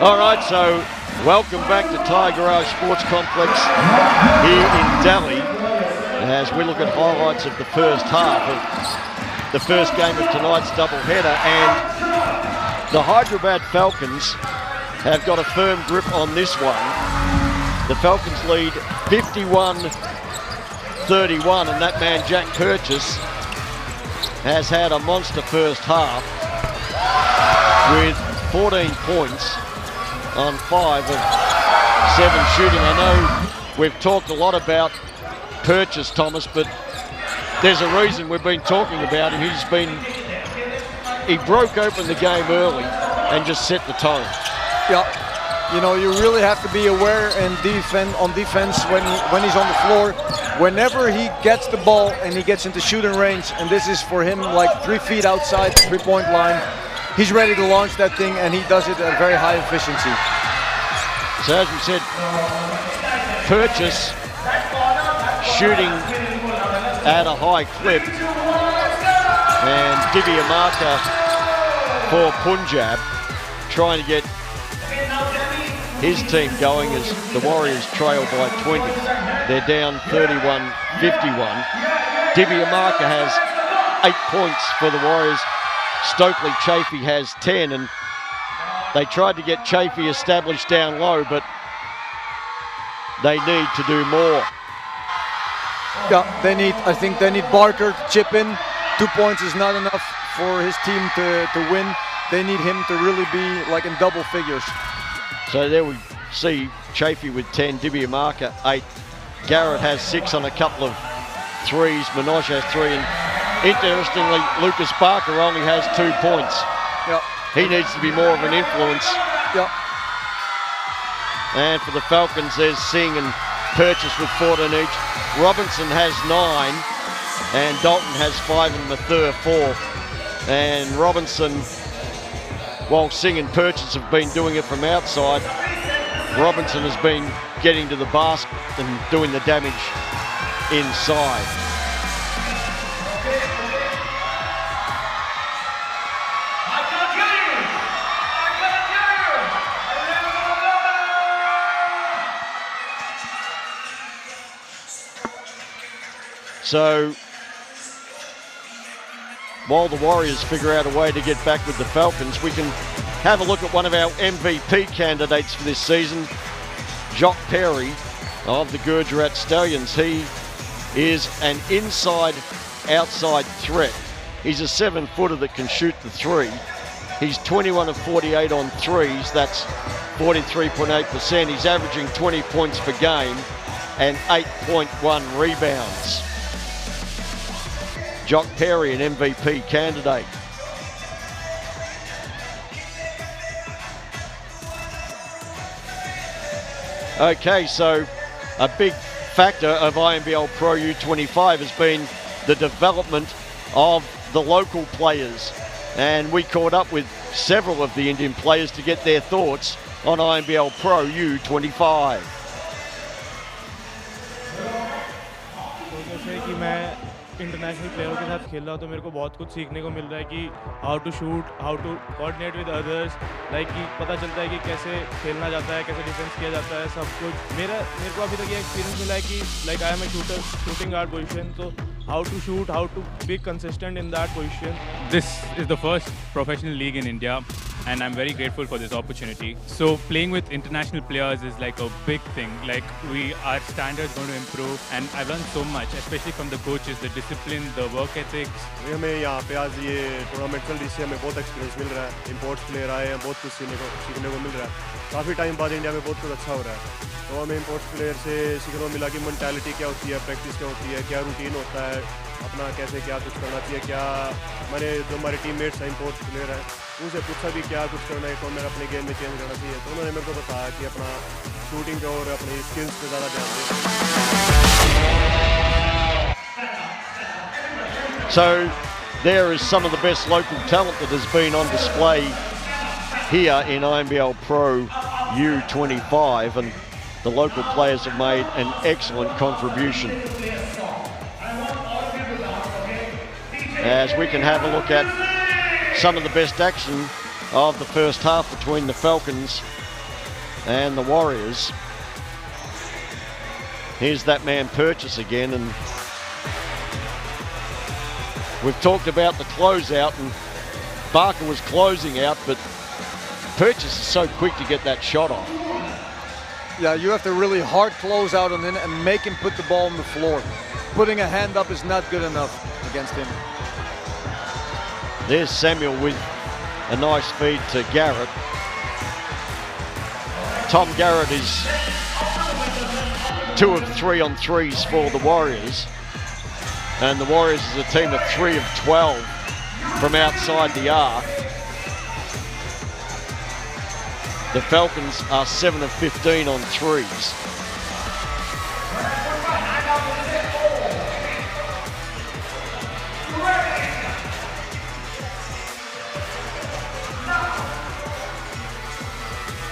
All right, so welcome back to THYAGRAJ Sports Complex here in Delhi as we look at highlights of the first half of the first game of tonight's doubleheader. And the Hyderabad Falcons have got a firm grip on this one. The Falcons lead 51-31, and that man Jack Purchase has had a monster first half with 14 points on 5 of 7 shooting. I know we've talked a lot about Purchase, Thomas, but there's a reason we've been talking about him. He broke open the game early and just set the tone. Yeah, you know, you really have to be aware and on defense when he's on the floor. Whenever he gets the ball and he gets into shooting range, and this is for him like 3 feet outside the three-point line, he's ready to launch that thing, and he does it at very high efficiency. So as we said, Purchase shooting at a high clip, and THYAGRAJ for Punjab trying to get his team going as the Warriors trail by 20. They're down 31-51. THYAGRAJ has 8 points for the Warriors. Stokely Chafee has 10, and they tried to get Chafee established down low, but they need to do more. Yeah, I think they need Barker to chip in. 2 points is not enough for his team to win. They need him to really be like in double figures. So there we see Chafee with 10, Dibiamaka 8. Garrett has 6 on a couple of threes. Manoj has 3. And interestingly, Lucas Barker only has 2 points. Yeah. He needs to be more of an influence. Yeah. And for the Falcons, there's Singh and Purchase with 14 each. Robinson has 9, and Dalton has 5 and Mathur 4. And Robinson, while Singh and Purchase have been doing it from outside, Robinson has been getting to the basket and doing the damage inside. So, while the Warriors figure out a way to get back with the Falcons, we can have a look at one of our MVP candidates for this season, Jock Perry of the Gujarat Stallions. He is an inside-outside threat. He's a 7-footer that can shoot the 3. He's 21 of 48 on threes. That's 43.8%. He's averaging 20 points per game and 8.1 rebounds. Jock Perry, an MVP candidate. Okay, so a big factor of INBL Pro U-25 has been the development of the local players. And we caught up with several of the Indian players to get their thoughts on INBL Pro U-25. International प्लेयरों के साथ खेल रहा हूँ तो मेरे को बहुत कुछ सीखने को मिल रहा है कि how to shoot, how to coordinate with others, like कि पता चलता है कि कैसे खेलना जाता है, कैसे डिफेंस किया जाता है, सब कुछ मेरे को अभी तक ये एक्सपीरियंस मिला है कि like I am a shooter, shooting guard position, so how to shoot, how to be consistent in that position. This is the first professional league in India, and I'm very grateful for this opportunity. So playing with international players is like a big thing. Like our standards going to improve, and I've learned so much, especially from the coaches, the discipline, the work ethics. हमें यहाँ पे आज ये tournament चल रही है, हमें बहुत एक्सपीरियंस मिल रहा है, इम्पोर्ट्स प्लेयर आए हैं, बहुत कुछ सीखने को मिल रहा है। काफ़ी टाइम बाद इंडिया में बहुत कुछ अच्छा हो रहा है, तो हमें इम्पोर्ट्स प्लेयर से सीखने को मिला कि मेंटालिटी क्या होती है, प्रैक्टिस क्या होती है, क्या रूटीन होता है, अपना कैसे क्या कुछ करना चाहिए, क्या मैंने जो हमारे टीममेट्स हैं इम्पोर्ट्स प्लेयर हैं उनसे पूछा भी क्या कुछ करना है, कौन मेरा अपने गेम में चेंज करना चाहिए, तो उन्होंने मेरे को बताया कि अपना शूटिंग पे और अपनी स्किल्स पे ज़्यादा ध्यान दें। So there is some of the best local talent that has been on display here in INBL Pro U-25, and the local players have made an excellent contribution. As we can have a look at some of the best action of the first half between the Falcons and the Warriors. Here's that man Purchase again, and we've talked about the closeout, and Barker was closing out, but Purchase is so quick to get that shot off. Yeah, you have to really hard close out on him and make him put the ball on the floor. Putting a hand up is not good enough against him. There's Samuel with a nice feed to Garrett. Tom Garrett is 2 of 3 on threes for the Warriors. And the Warriors is a team of 3 of 12 from outside the arc. The Falcons are 7 of 15 on threes.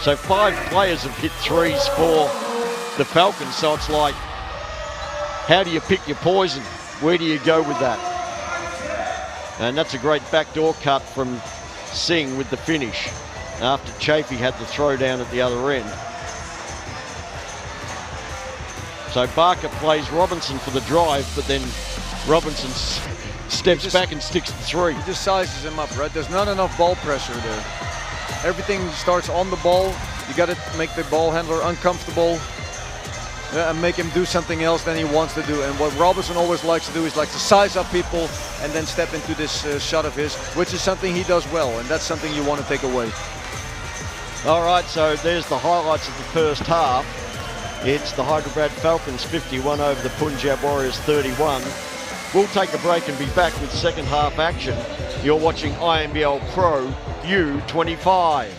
So 5 players have hit threes for the Falcons, so it's like, how do you pick your poison? Where do you go with that? And that's a great backdoor cut from Singh with the finish after Chafee had the throw down at the other end. So Barker plays Robinson for the drive, but then Robinson steps back and sticks the 3. He just sizes him up, right? There's not enough ball pressure there. Everything starts on the ball. You got to make the ball handler uncomfortable. and make him do something else than he wants to do. And what Robertson always likes to do is like to size up people and then step into this shot of his, which is something he does well, and that's something you want to take away. All right, so there's the highlights of the first half. It's the Hyderabad Falcons 51 over the Punjab Warriors 31. We'll take a break and be back with second half action. You're watching Inbl Pro U-25.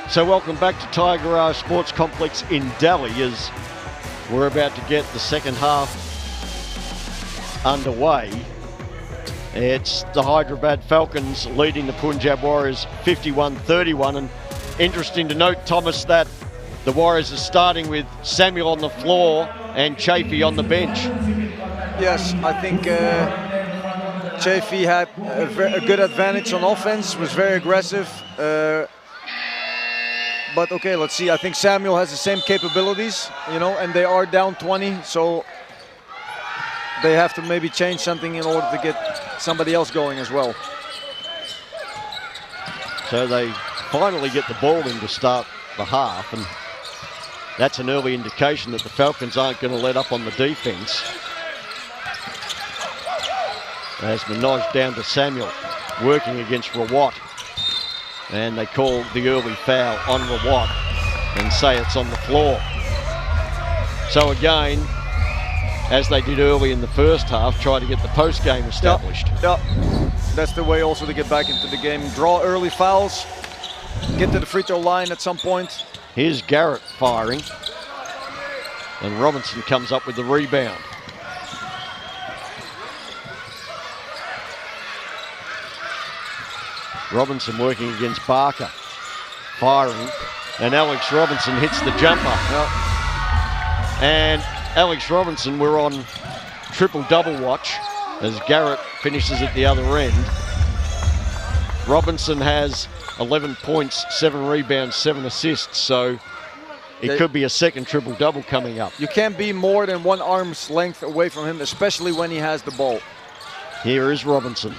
So welcome back to THYAGRAJ Sports Complex in Delhi as we're about to get the second half underway. It's the Hyderabad Falcons leading the Punjab Warriors 51-31, and interesting to note, Thomas, that the Warriors are starting with Samuel on the floor and Chafee on the bench. Yes, I think Chafee had a good advantage on offense, was very aggressive. But okay, let's see. I think Samuel has the same capabilities, you know, and they are down 20, so they have to maybe change something in order to get somebody else going as well. So they finally get the ball in to start the half, and that's an early indication that the Falcons aren't going to let up on the defense. As Manoj down to Samuel, working against Rawat. And they call the early foul on Rawat and say it's on the floor. So again, as they did early in the first half, try to get the post game established. Yep. That's the way also to get back into the game. Draw early fouls, get to the free throw line at some point. Here's Garrett firing. And Robinson comes up with the rebound. Robinson working against Barker. Firing. And Alex Robinson hits the jumper. And Alex Robinson, we're on triple-double watch as Garrett finishes at the other end. Robinson has 11 points, 7 rebounds, 7 assists, so it could be a second triple-double coming up. You can't be more than 1 arm's length away from him, especially when he has the ball. Here is Robinson.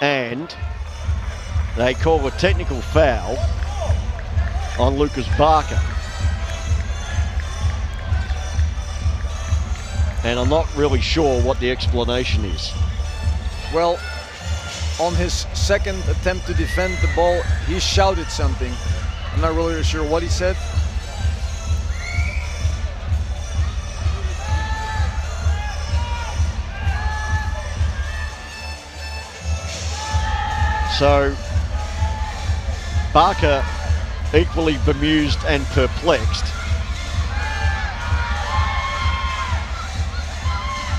And they call a technical foul on Lucas Barker. And I'm not really sure what the explanation is. Well, on his second attempt to defend the ball, he shouted something. I'm not really sure what he said. So, Barker equally bemused and perplexed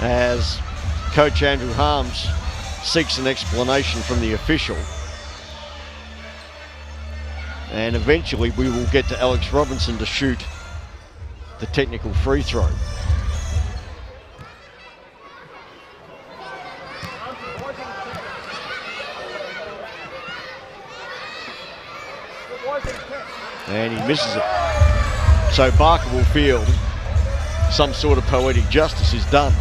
as Coach Andrew Harms seeks an explanation from the official. And eventually we will get to Alex Robinson to shoot the technical free throw. And he misses it. So Barker will feel some sort of poetic justice is done.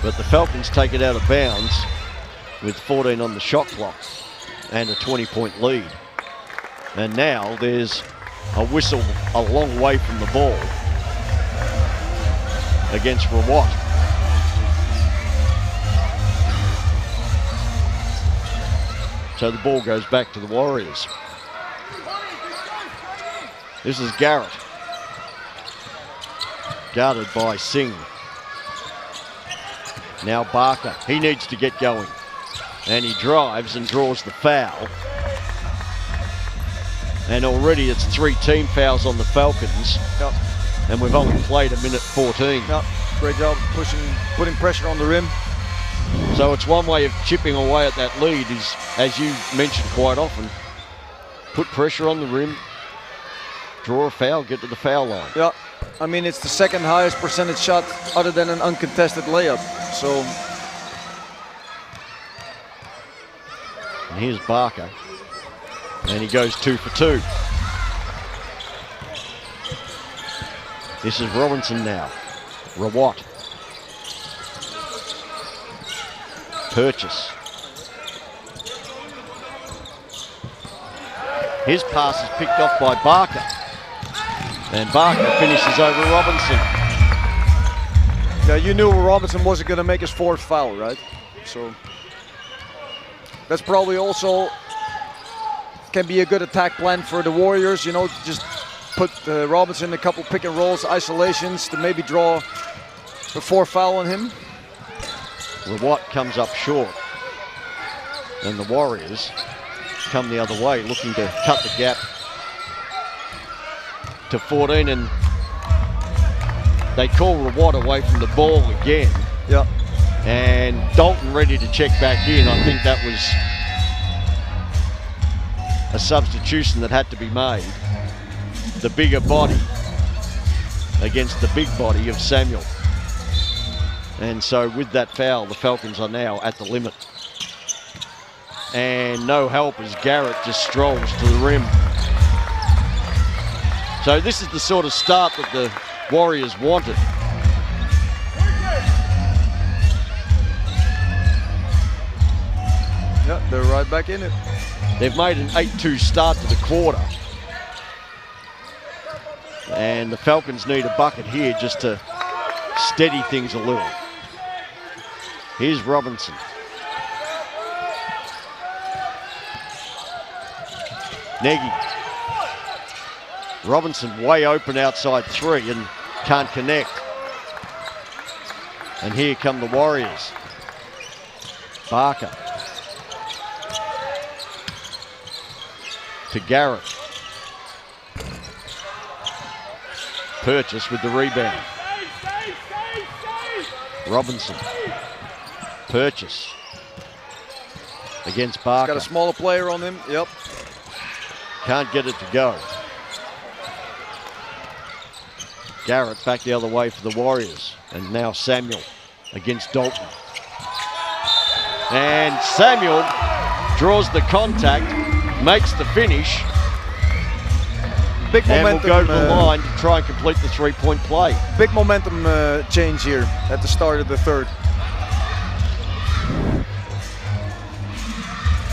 But the Falcons take it out of bounds with 14 on the shot clock and a 20-point lead. And now there's a whistle a long way from the ball against Rawat. So the ball goes back to the Warriors. This is Garrett, guarded by Singh. Now Barker, he needs to get going. And he drives and draws the foul. And already it's 3 team fouls on the Falcons. Yep. And we've only played a minute 14. Yep. Great job putting pressure on the rim. So it's one way of chipping away at that lead is, as you mentioned quite often, put pressure on the rim, draw a foul, get to the foul line. Yeah, I mean, it's the second highest percentage shot other than an uncontested layup. So. And here's Barker. And he goes 2 for 2. This is Robinson now. Rawat. Purchase. His pass is picked off by Barker. And Barker finishes over Robinson. Yeah, you knew Robinson wasn't going to make his 4th foul, right? So that's probably also can be a good attack plan for the Warriors. You know, just put Robinson in a couple pick and rolls, isolations to maybe draw the 4th foul on him. Rawat comes up short. And the Warriors come the other way, looking to cut the gap to 14, and they call Rawat away from the ball again. Yeah. And Dalton ready to check back in. I think that was a substitution that had to be made. The bigger body against the big body of Samuel. And so with that foul, the Falcons are now at the limit. And no help as Garrett just strolls to the rim. So this is the sort of start that the Warriors wanted. Yeah, they're right back in it. They've made an 8-2 start to the quarter. And the Falcons need a bucket here just to steady things a little. Here's Robinson. Nagy. Robinson way open outside 3 and can't connect. And here come the Warriors. Barker. to Garrett. Purchase with the rebound. Robinson. Purchase against Barker. He's got a smaller player on him. Yep. Can't get it to go. Garrett back the other way for the Warriors. And now Samuel against Dalton. And Samuel draws the contact, makes the finish. Big momentum. And will go to the line to try and complete the three-point play. Big momentum change here at the start of the third.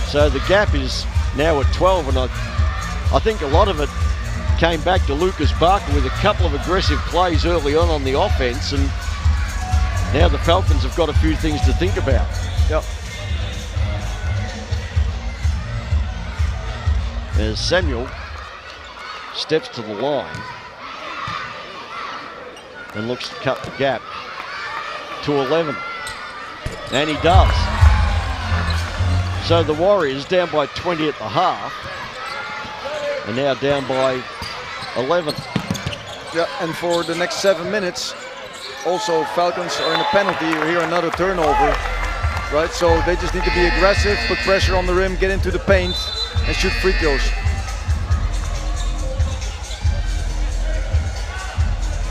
So the gap is now at 12, and I think a lot of it came back to Lucas Barker with a couple of aggressive plays early on the offense, and now the Falcons have got a few things to think about. Yep. As Samuel steps to the line and looks to cut the gap to 11. And he does. So the Warriors down by 20 at the half and now down by 11. Yeah, and for the next 7 minutes, also Falcons are in a penalty. Here another turnover, right? So they just need to be aggressive, put pressure on the rim, get into the paint, and shoot free throws.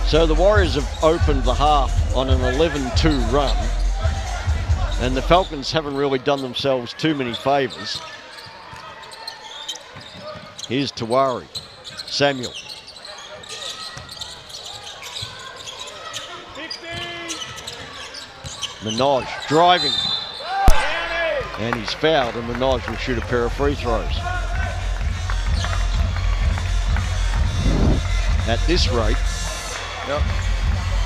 So the Warriors have opened the half on an 11-2 run, and the Falcons haven't really done themselves too many favours. Here's Tawari, Samuel. Minaj driving, and he's fouled, and Minaj will shoot a pair of free throws. At this rate, yep,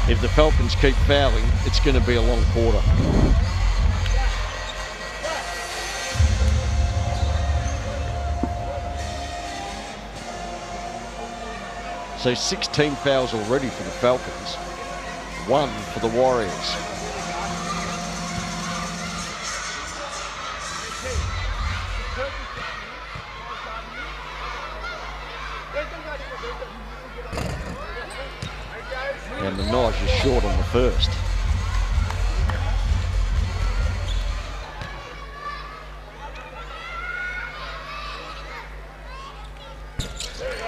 if the Falcons keep fouling, it's going to be a long quarter. So 16 fouls already for the Falcons, 1 for the Warriors. And Minaj is short on the first.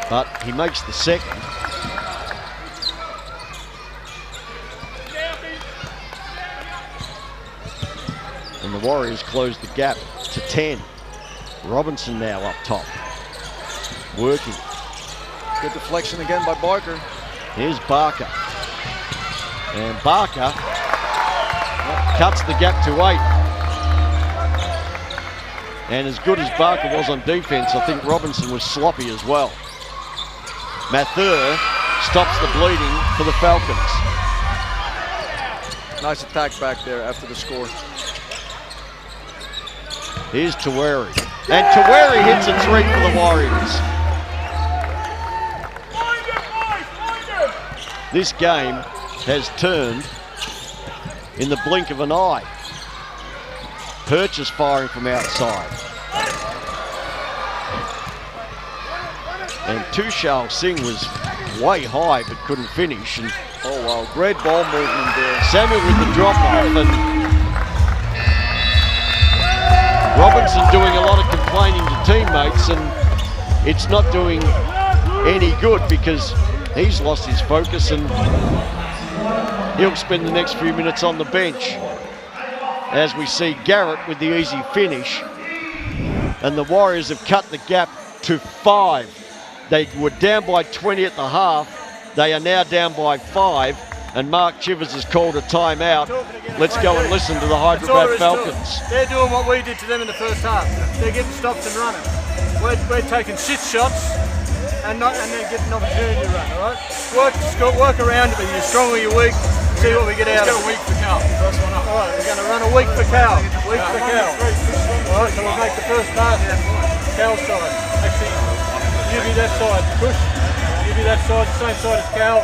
But he makes the second. And the Warriors close the gap to 10. Robinson now up top, working. Good deflection again by Barker. Here's Barker. And Barker cuts the gap to 8. And as good as Barker was on defense, I think Robinson was sloppy as well. Mathur stops the bleeding for the Falcons. Nice attack back there after the score. Here's Tawari. And Tawari hits a 3 for the Warriors. This game has turned in the blink of an eye. Purchase firing from outside. And Tushar Singh was way high but couldn't finish. And oh wow, great ball movement there. Samuel with the drop off, and Robinson doing a lot of complaining to teammates, and it's not doing any good because he's lost his focus and he'll spend the next few minutes on the bench. As we see Garrett with the easy finish, and the Warriors have cut the gap to 5. They were down by 20 at the half. They are now down by 5, and Mark Chivers has called a timeout. Let's go and listen to the Hyderabad Falcons. They're doing what we did to them in the first half. They're getting stops and running. We're taking shit shots and then getting an opportunity to run, all right? Work around it, but you're strong or you're weak. See what we get out of it. Let's go weak for Cal. First one up. All right, we're going to run a week for Cal. Week for Cal. All right, so we'll make the first pass Cal's side. Actually, you be that side. Push. You be that side, same side as Cal.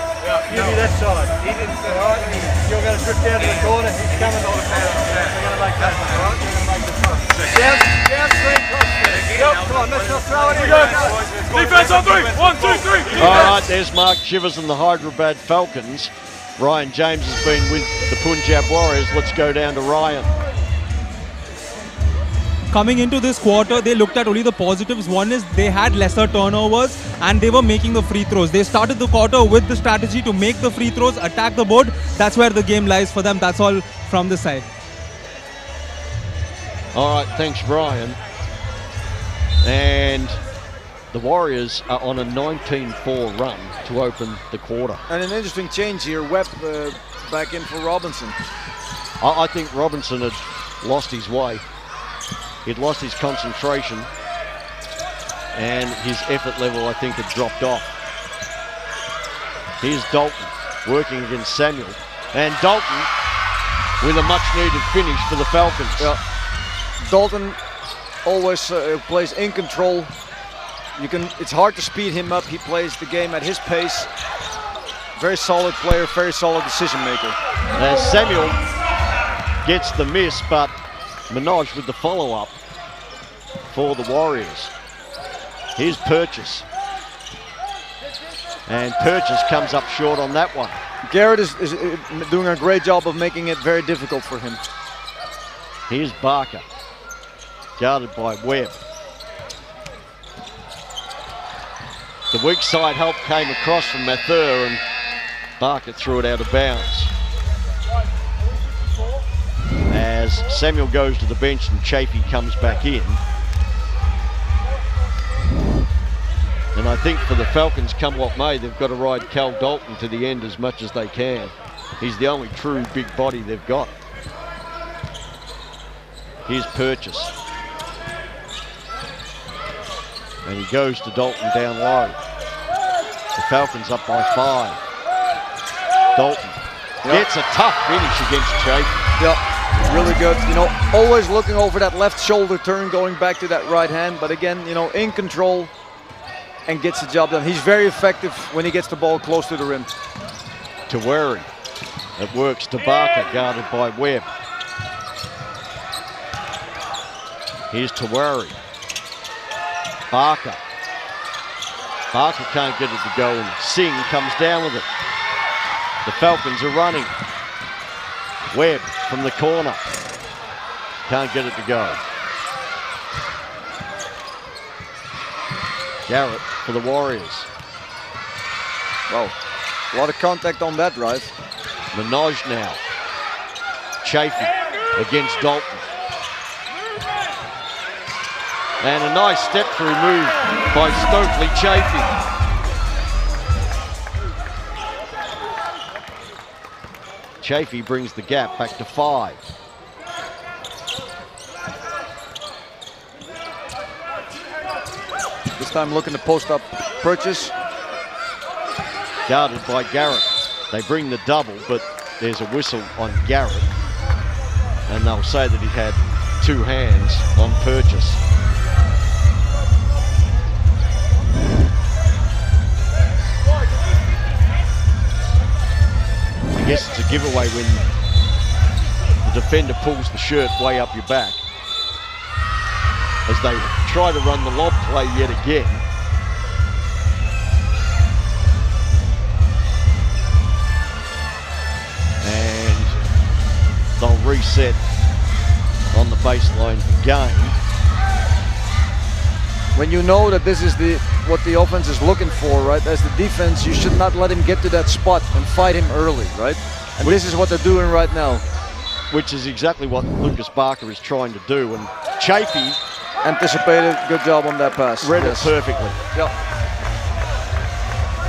You be that side. All right, you're going to drift down to the corner. He's coming on the pass. We're going to make that one, all right? We're going to make the pass. Downstream cross. Come on, let's not Defense on 3. 1, 2, 3. All right, there's Mark Shivers and the Hyderabad Falcons. Ryan James has been with the Punjab Warriors. Let's go down to Ryan. Coming into this quarter, they looked at only the positives. One is they had lesser turnovers and they were making the free throws. They started the quarter with the strategy to make the free throws, attack the board. That's where the game lies for them. That's all from the side. All right, thanks, Ryan. And the Warriors are on a 19-4 run to open the quarter. And an interesting change here. Webb back in for Robinson. I think Robinson had lost his way. He'd lost his concentration and his effort level, I think, had dropped off. Here's Dalton working against Samuel. And Dalton with a much-needed finish for the Falcons. Yeah. Dalton always plays in control. It's hard to speed him up. He plays the game at his pace. Very solid player, very solid decision maker. As Samuel gets the miss, but Manoj with the follow-up for the Warriors. Here's Purchase. And Purchase comes up short on that one. Garrett is doing a great job of making it very difficult for him. Here's Barker, guarded by Webb. The weak side help came across from Mathur and Barker threw it out of bounds. As Samuel goes to the bench and Chafee comes back in. And I think for the Falcons, come what may, they've got to ride Cal Dalton to the end as much as they can. He's the only true big body they've got. Here's Purchase. And he goes to Dalton down low. The Falcons up by 5. Dalton gets a tough finish against Chafee. Yeah, really good. You know, always looking over that left shoulder turn, going back to that right hand. But again, you know, in control and gets the job done. He's very effective when he gets the ball close to the rim. Tawari. It works to Barker, guarded by Webb. Here's Tawari. Barker. Barker can't get it to go, and Singh comes down with it. The Falcons are running. Webb from the corner. Can't get it to go. Garrett for the Warriors. Well, a lot of contact on that drive. Manoj now. Chafee against Dalton. And a nice step-through move by Stokely Chafee. Chafee brings the gap back to 5. This time looking to post up Purchase. Guarded by Garrett. They bring the double, but there's a whistle on Garrett. And they'll say that he had 2 hands on Purchase. I guess it's a giveaway when the defender pulls the shirt way up your back as they try to run the lob play yet again. And they'll reset on the baseline again. When you know that this is what the offense is looking for, right? As the defense, you should not let him get to that spot and fight him early, right? And this is what they're doing right now. Which is exactly what Lucas Barker is trying to do. And Chafee anticipated, good job on that pass. Read it perfectly. Yep.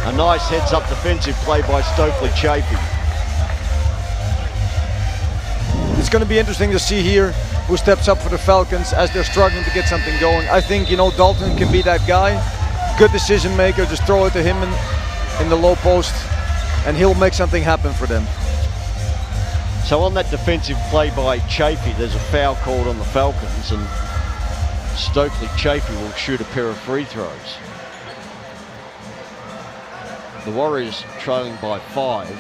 A nice heads-up defensive play by Stokely Chafee. It's going to be interesting to see here who steps up for the Falcons as they're struggling to get something going. I think, you know, Dalton can be that guy. Good decision maker, just throw it to him in the low post and he'll make something happen for them. So on that defensive play by Chafee, there's a foul called on the Falcons and Stokely Chafee will shoot a pair of free throws. The Warriors trailing by 5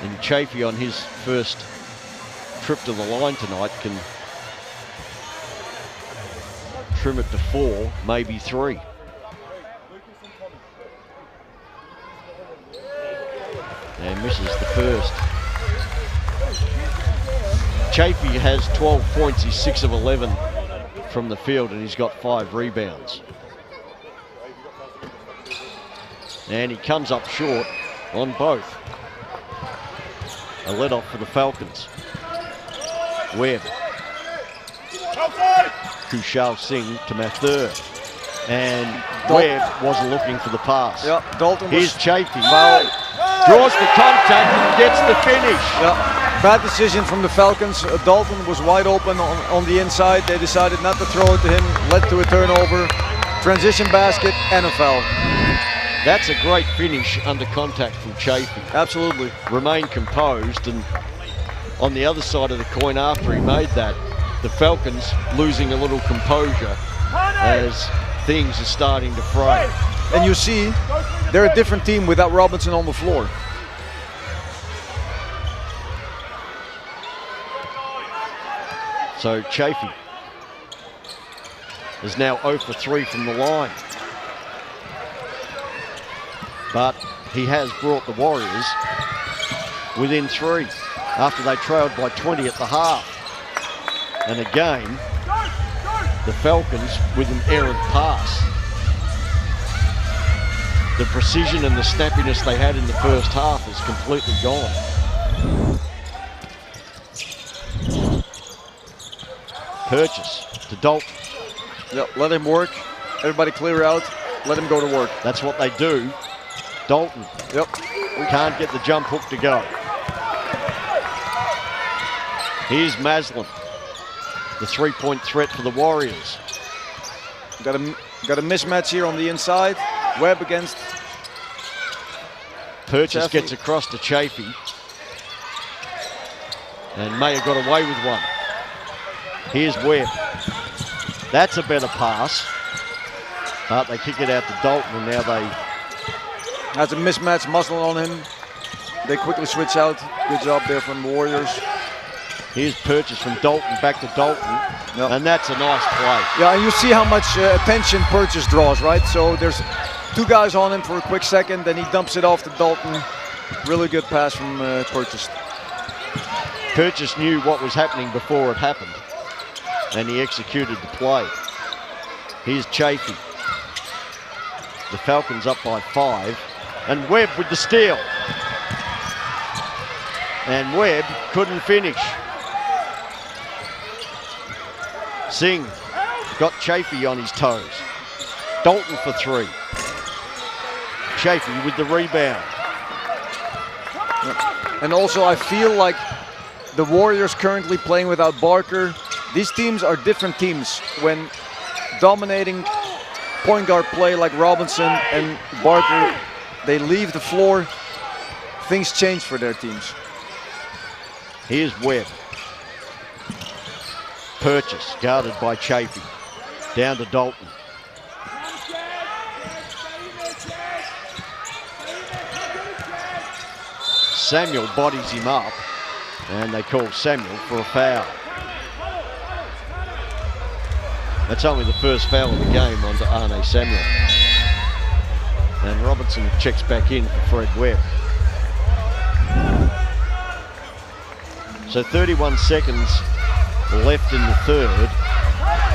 and Chafee on his first trip to the line tonight can trim it to 4, maybe 3. And misses the first. Chafee has 12 points. He's 6 of 11 from the field, and he's got 5 rebounds. And he comes up short on both. A let off for the Falcons. Webb. Kushal Singh to Mathur. And Webb wasn't looking for the pass. Yeah, Dalton. Here's Chafee. Draws the contact and gets the finish. Yeah, bad decision from the Falcons. Dalton was wide open on the inside. They decided not to throw it to him. Led to a turnover. Transition basket and a foul. That's a great finish under contact from Chafee. Absolutely. Remain composed, and on the other side of the coin after he made that, the Falcons losing a little composure as things are starting to fray. And you see, they're a different team without Robinson on the floor. So Chafee is now 0 for 3 from the line. But he has brought the Warriors within 3 after they trailed by 20 at the half. And again, the Falcons with an errant pass. The precision and the snappiness they had in the first half is completely gone. Purchase to Dalton. Yep, let him work. Everybody clear out. Let him go to work. That's what they do. Dalton. Yep. We can't get the jump hook to go. Here's Maslin. The 3-point threat for the Warriors. Got a mismatch here on the inside. Webb against Purchase Chafee. gets across to Chafee. And Mayer got away with one. Here's Webb. That's a better pass. But they kick it out to Dalton, and now they... Has a mismatch muscle on him. They quickly switch out. Good job there from the Warriors. Here's Purchase from Dalton, back to Dalton. Yep. And that's a nice play. Yeah, and you see how much attention Purchase draws, right? So there's 2 guys on him for a quick second, then he dumps it off to Dalton. Really good pass from Purchase. Purchase knew what was happening before it happened, and he executed the play. Here's Chafee. The Falcons up by 5, and Webb with the steal. And Webb couldn't finish. Singh got Chafee on his toes. Dalton for 3. Chafee with the rebound. And also I feel like the Warriors currently playing without Barker. These teams are different teams. When dominating point guard play like Robinson and Barker, they leave the floor, things change for their teams. Here's Webb. Purchase, guarded by Chafee. Down to Dalton. Samuel bodies him up, and they call Samuel for a foul. That's only the first foul of the game onto Arne Samuel. And Robinson checks back in for Fred Webb. So 31 seconds left in the third,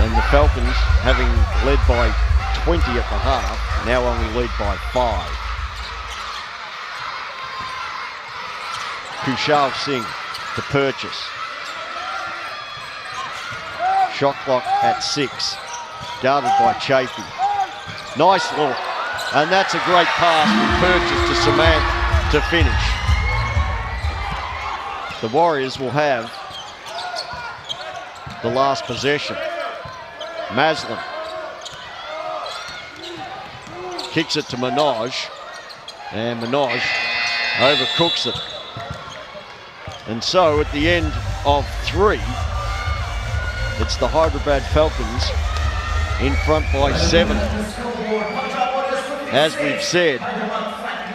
and the Falcons, having led by 20 at the half, now only lead by 5. Kushal Singh to Purchase. Shot clock at 6, guarded by Chafee. Nice look, and that's a great pass from Purchase to Samant to finish. The Warriors will have the last possession. Maslin kicks it to Minaj, and Minaj overcooks it. And so at the end of 3, it's the Hyderabad Falcons in front by 7. As we've said,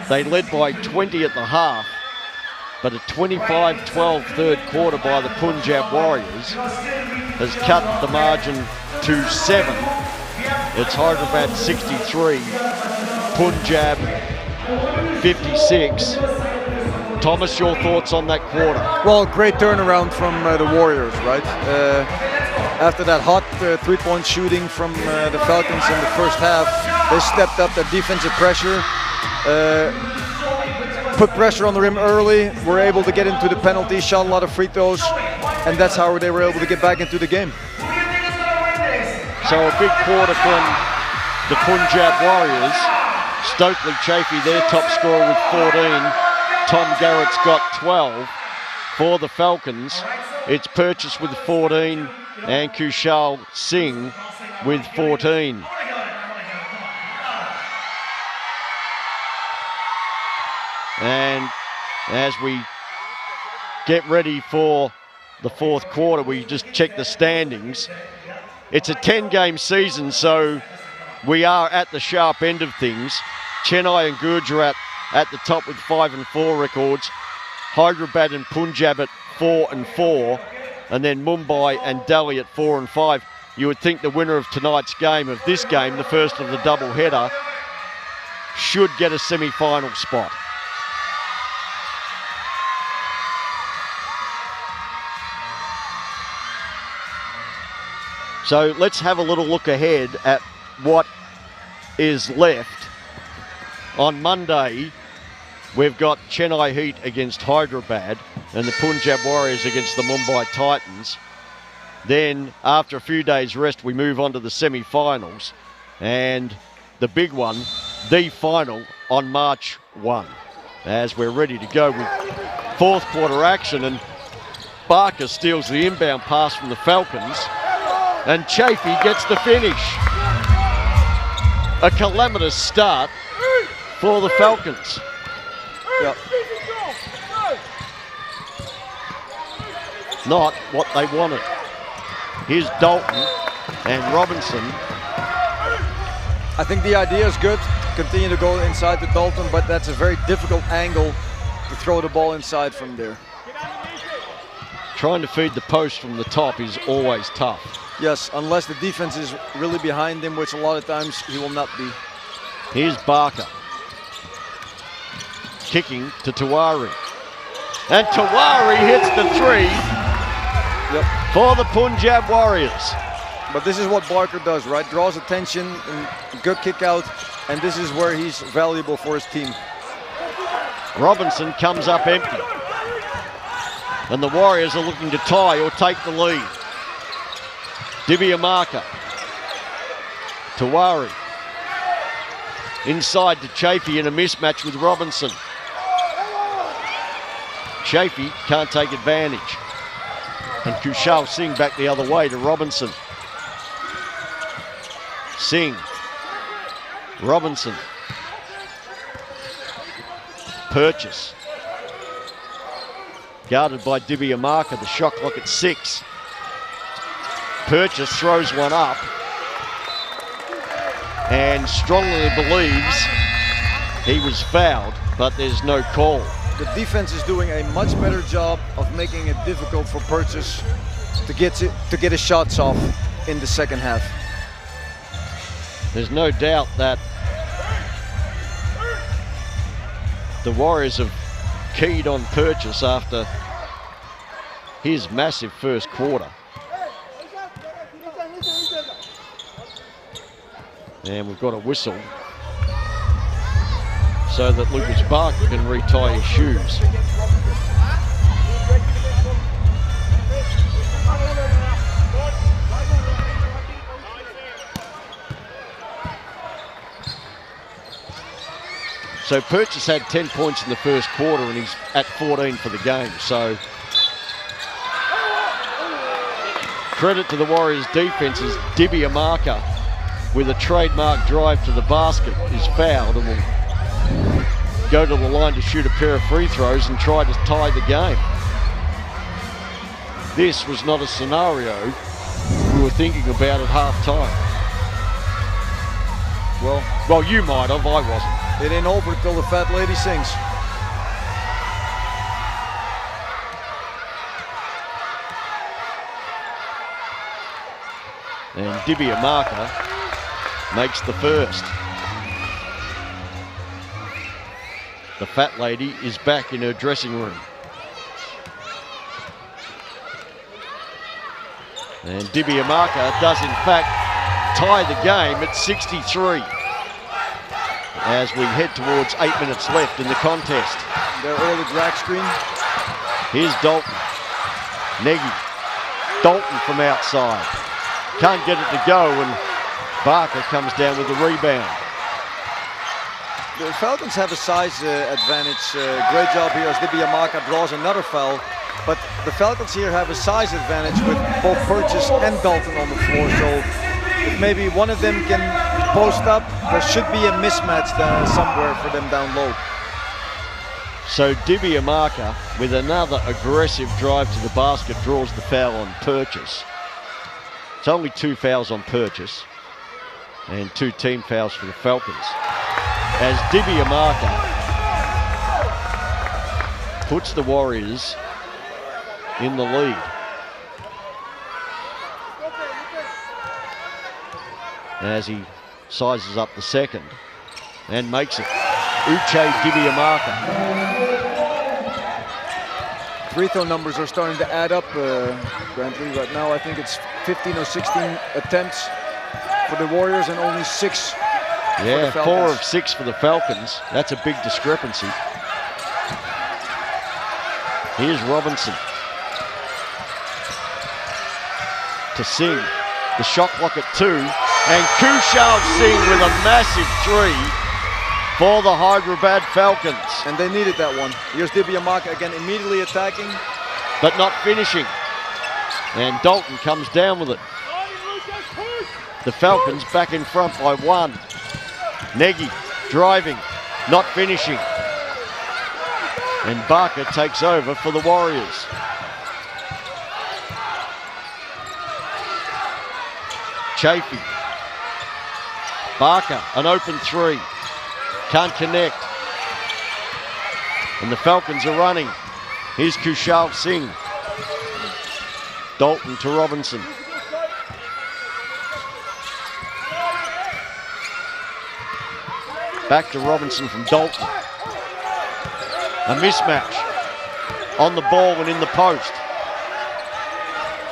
they led by 20 at the half, but a 25-12 third quarter by the Punjab Warriors has cut the margin to 7 It's Hyderabad 63, Punjab 56. Thomas, your thoughts on that quarter? Well, great turnaround from the Warriors, right? After that hot three-point shooting from the Falcons in the first half, they stepped up their defensive pressure, put pressure on the rim early, were able to get into the penalty, shot a lot of free throws, and that's how they were able to get back into the game. So a big quarter from the Punjab Warriors. Stokely Chafee, their top scorer with 14. Tom Garrett's got 12 for the Falcons. It's Purchase with 14 and Kushal Singh with 14. And as we get ready for the fourth quarter, we just check the standings. It's a 10-game season, so we are at the sharp end of things. Chennai and Gujarat at the top with 5 and 4 records. Hyderabad and Punjab at 4 and 4. And then Mumbai and Delhi at 4 and 5. You would think the winner of tonight's game, of this game, the first of the doubleheader, should get a semi-final spot. So let's have a little look ahead at what is left. On Monday, we've got Chennai Heat against Hyderabad and the Punjab Warriors against the Mumbai Titans. Then, after a few days' rest, we move on to the semi-finals. And the big one, the final, on March 1. As we're ready to go with fourth quarter action. And Barker steals the inbound pass from the Falcons. And Chafee gets the finish. A calamitous start for the Falcons. Yep. Not what they wanted. Here's Dalton and Robinson. I think the idea is good. Continue to go inside to Dalton, but that's a very difficult angle to throw the ball inside from there. Trying to feed the post from the top is always tough. Yes, unless the defense is really behind him, which a lot of times he will not be. Here's Barker. Kicking to Tawari. And Tawari hits the three for the Punjab Warriors. But this is what Barker does, right? Draws attention and good kick out, and this is where he's valuable for his team. Robinson comes up empty. And the Warriors are looking to tie or take the lead. Divyamaka. Tawari. Inside to Chafee in a mismatch with Robinson. Chafee can't take advantage. And Kushal Singh back the other way to Robinson. Singh. Robinson. Purchase. Guarded by Divyamaka. The shot clock at 6. Purchase throws one up and strongly believes he was fouled, but there's no call. The defense is doing a much better job of making it difficult for Purchase to get his shots off in the second half. There's no doubt that the Warriors have keyed on Purchase after his massive first quarter. And we've got a whistle so that Lucas Barker can retie his shoes. So Purchase had 10 points in the first quarter and he's at 14 for the game. So credit to the Warriors defense as Divyamaka with a trademark drive to the basket is fouled and will go to the line to shoot a pair of free throws and try to tie the game. This was not a scenario we were thinking about at half-time. Well, you might have, I wasn't. It ain't over till the fat lady sings. And Divyamaka makes the first. The fat lady is back in her dressing room. And Dibiamaka does in fact tie the game at 63 as we head towards 8 minutes left in the contest. Their early drag screen. Here's Dalton. Nagy. Dalton from outside. Can't get it to go, and Barker comes down with the rebound. The Falcons have a size advantage. Great job here as Dibiamaka draws another foul. But the Falcons here have a size advantage with both Purchase and Dalton on the floor. So if maybe one of them can post up, there should be a mismatch somewhere for them down low. So Dibiamaka with another aggressive drive to the basket draws the foul on Purchase. It's only 2 fouls on Purchase and 2 team fouls for the Falcons. As Dibiamaka puts the Warriors in the lead. As he sizes up the second and makes it. Uche Dibiamaka. Free throw numbers are starting to add up, Grantley. Right now I think it's 15 or 16 attempts for the Warriors and only 6 for the Falcons. 4 of 6 for the Falcons. That's a big discrepancy. Here's Robinson. To Singh. The shot clock at 2. And Kushal Singh with a massive 3 for the Hyderabad Falcons. And they needed that one. Here's Dibiamaka again, immediately attacking. But not finishing. And Dalton comes down with it. The Falcons back in front by 1. Nagy driving, not finishing. And Barker takes over for the Warriors. Chafee. Barker, an open 3. Can't connect. And the Falcons are running. Here's Kushal Singh. Dalton to Robinson. Back to Robinson from Dalton. A mismatch on the ball and in the post.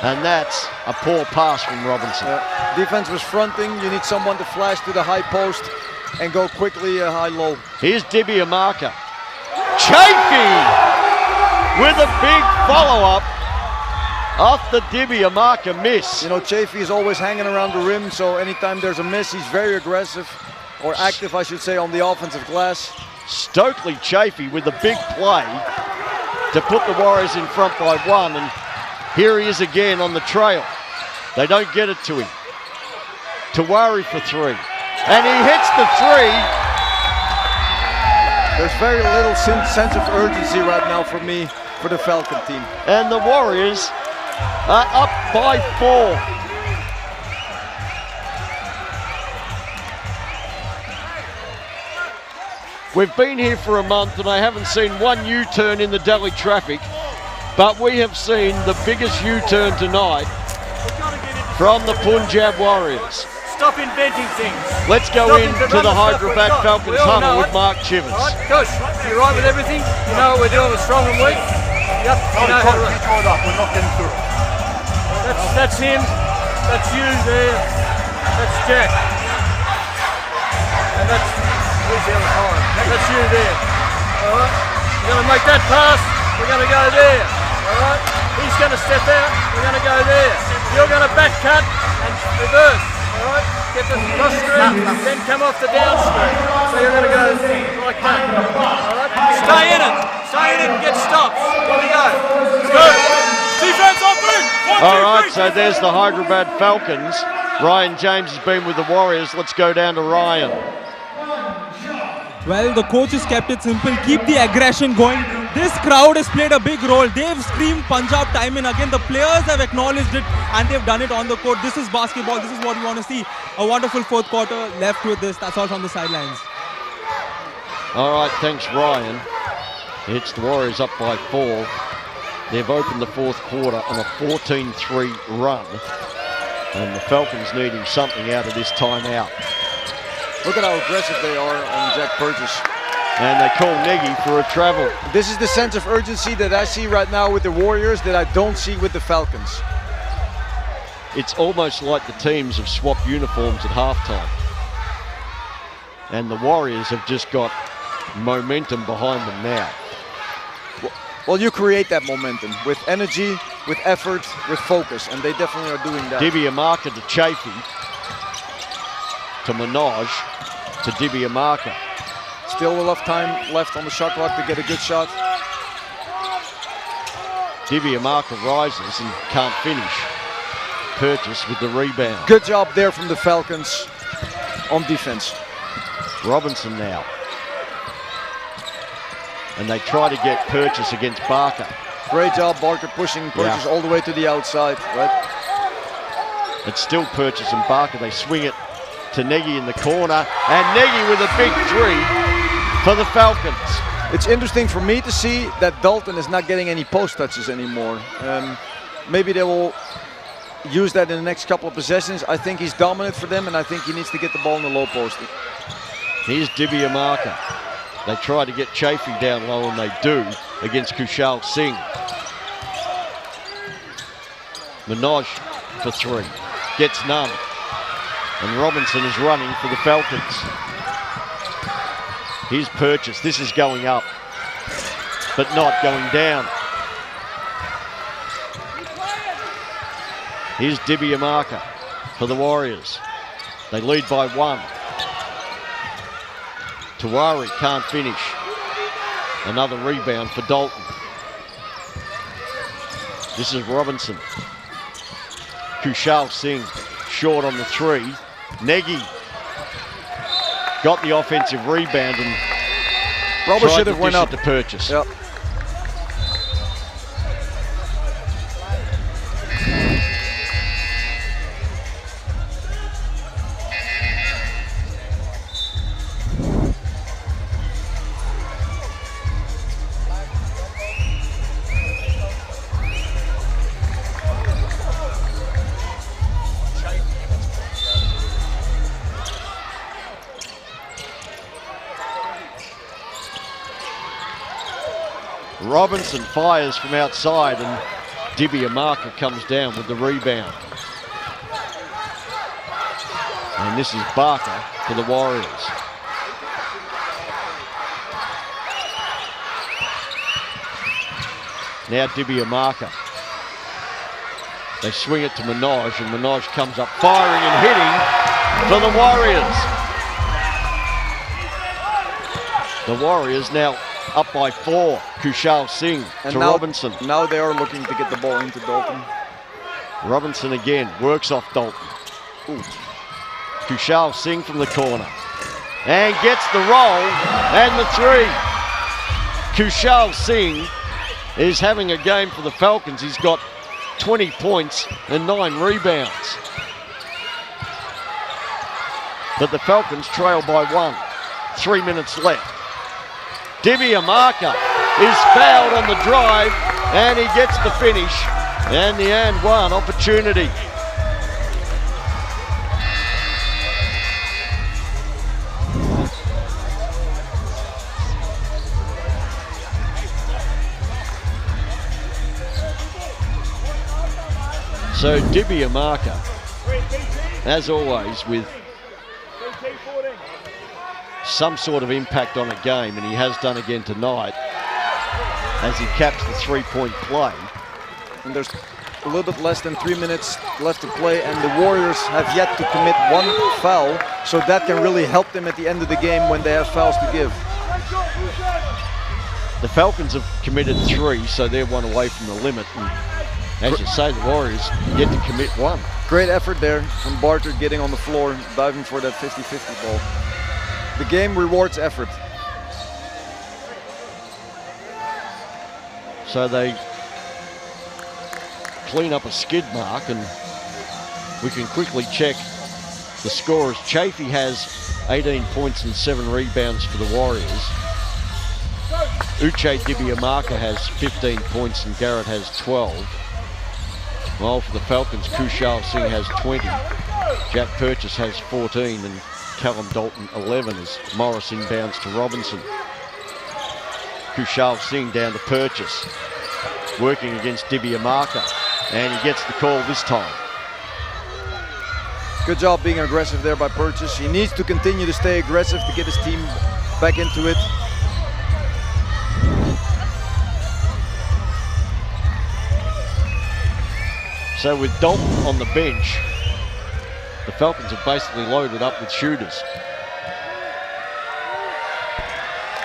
And that's a poor pass from Robinson. Defense was fronting. You need someone to flash to the high post and go quickly high-low. Here's Dibiamaka. Chafee with a big follow-up off the Dibiamaka miss. You know, Chafee is always hanging around the rim, so anytime there's a miss, he's very aggressive, or active, I should say, on the offensive glass. Stokely Chafee with a big play to put the Warriors in front by 1, and here he is again on the trail. They don't get it to him. Tawari for 3. And he hits the 3. There's very little sense of urgency right now for me, for the Falcon team. And the Warriors are up by 4. We've been here for a month and I haven't seen one U-turn in the Delhi traffic, but we have seen the biggest U-turn tonight from the Punjab Warriors. Stop inventing things. Let's go into the Hyderabad Falcons huddle with Mark Chivers. Right, Coach, you right with everything? You know what we're doing with strong and weak? Yep. You know how to... We're not getting through. That's him. That's you there. That's Jack. And that's... Who's the other time? That's you there. All right. You're going to make that pass. We're going to go there. All right. He's going to step out. We're going to go there. You're going to back cut and reverse. All right. Get the cross screen, then come off the down screen. So you're going to go like that. All right. Stay in it. Stay in it and get stops. Here we go. Good. Defense on boot. All right. So there's the Hyderabad Falcons. Ryan James has been with the Warriors. Let's go down to Ryan. Well, the coaches kept it simple. Keep the aggression going. This crowd has played a big role. They've screamed Punjab time and again. The players have acknowledged it and they've done it on the court. This is basketball. This is what we want to see. A wonderful fourth quarter left with this. That's all from the sidelines. All right, thanks, Ryan. It's the Warriors up by 4. They've opened the fourth quarter on a 14-3 run. And the Falcons needing something out of this timeout. Look at how aggressive they are on Jack Purchase. And they call Nagy for a travel. This is the sense of urgency that I see right now with the Warriors that I don't see with the Falcons. It's almost like the teams have swapped uniforms at halftime. And the Warriors have just got momentum behind them now. Well, you create that momentum with energy, with effort, with focus, and they definitely are doing that. Dibiamaka to Chafee, to Minaj, to Dibiamaka. Still enough time left on the shot clock to get a good shot. Dibiamaka rises and can't finish. Purchase with the rebound. Good job there from the Falcons on defense. Robinson now. And they try to get Purchase against Barker. Great job, Barker pushing Purchase all the way to the outside, right? It's still Purchase and Barker. They swing it to Nagy in the corner. And Nagy with a big three for the Falcons. It's interesting for me to see that Dalton is not getting any post touches anymore. Maybe they will use that in the next couple of possessions. I think he's dominant for them, and I think he needs to get the ball in the low post. Here's Dibiamaka. They try to get Chafee down low, and they do against Kushal Singh. Minaj for three. Gets none. And Robinson is running for the Falcons. Here's Purchase. This is going up, but not going down. Here's Dibiamaka for the Warriors. They lead by one. Tawari can't finish. Another rebound for Dalton. This is Robinson. Kushal Singh short on the three. Nagy got the offensive rebound and Robert should tried have to went dish up it to Purchase. Yep. Robinson fires from outside and Dibiamaka comes down with the rebound. And this is Barker for the Warriors. Now Dibiamaka. They swing it to Minaj, and Minaj comes up firing and hitting for the Warriors. The Warriors now up by four. Kushal Singh and to now, Robinson. Now they are looking to get the ball into Dalton. Robinson again, works off Dalton. Ooh. Kushal Singh from the corner. And gets the roll and the three. Kushal Singh is having a game for the Falcons. He's got 20 points and 9 rebounds. But the Falcons trail by one. 3 minutes left. Dibiamaka is fouled on the drive and he gets the finish and the and one opportunity. So Dibiamaka, as always, with some sort of impact on a game, and he has done again tonight as he caps the three-point play. And there's a little bit less than 3 minutes left to play, and the Warriors have yet to commit one foul, so that can really help them at the end of the game when they have fouls to give. The Falcons have committed 3, so they're one away from the limit. And as you say, the Warriors yet to commit one. Great effort there from Barker getting on the floor, diving for that 50-50 ball. The game rewards effort. So they clean up a skid mark, and we can quickly check the scores. Chafee has 18 points and 7 rebounds for the Warriors. Uche Dibiamaka has 15 points and Garrett has 12. While for the Falcons, Kushal Singh has 20. Jack Purchase has 14 and Callum Dalton 11 as Morris inbounds to Robinson. Kushal Singh down to Purchase, working against Dibiamaka, and he gets the call this time. Good job being aggressive there by Purchase. He needs to continue to stay aggressive to get his team back into it. So with Dalton on the bench, the Falcons have basically loaded up with shooters.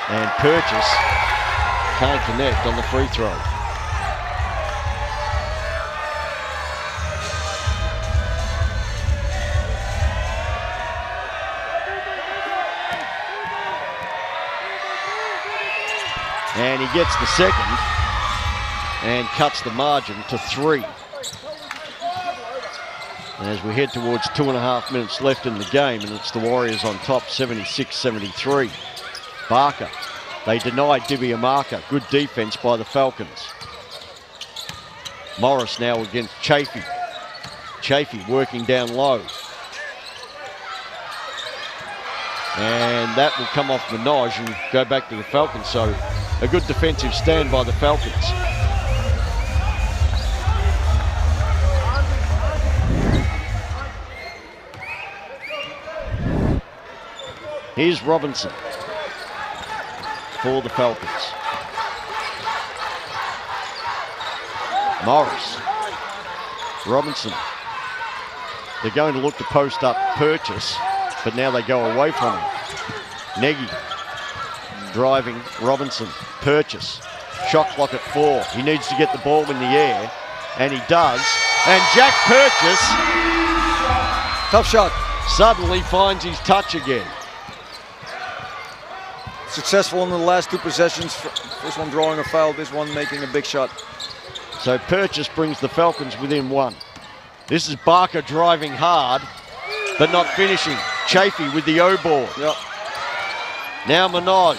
And Purchase can't connect on the free throw. And he gets the second and cuts the margin to 3. And as we head towards 2.5 minutes left in the game, and it's the Warriors on top, 76-73. Barker, they denied Dibiamaka. Good defense by the Falcons. Morris now against Chafee. Chafee working down low. And that will come off Minaj and go back to the Falcons. So a good defensive stand by the Falcons. Here's Robinson for the Falcons. Morris. Robinson. They're going to look to post up Purchase, but now they go away from him. Nagy driving Robinson. Purchase. Shot clock at 4. He needs to get the ball in the air, and he does. And Jack Purchase, tough shot, suddenly finds his touch again. Successful in the last 2 possessions. This one drawing a foul, this one making a big shot. So Purchase brings the Falcons within 1. This is Barker driving hard, but not finishing. Chafee with the O-ball. Yep. Now Minaj.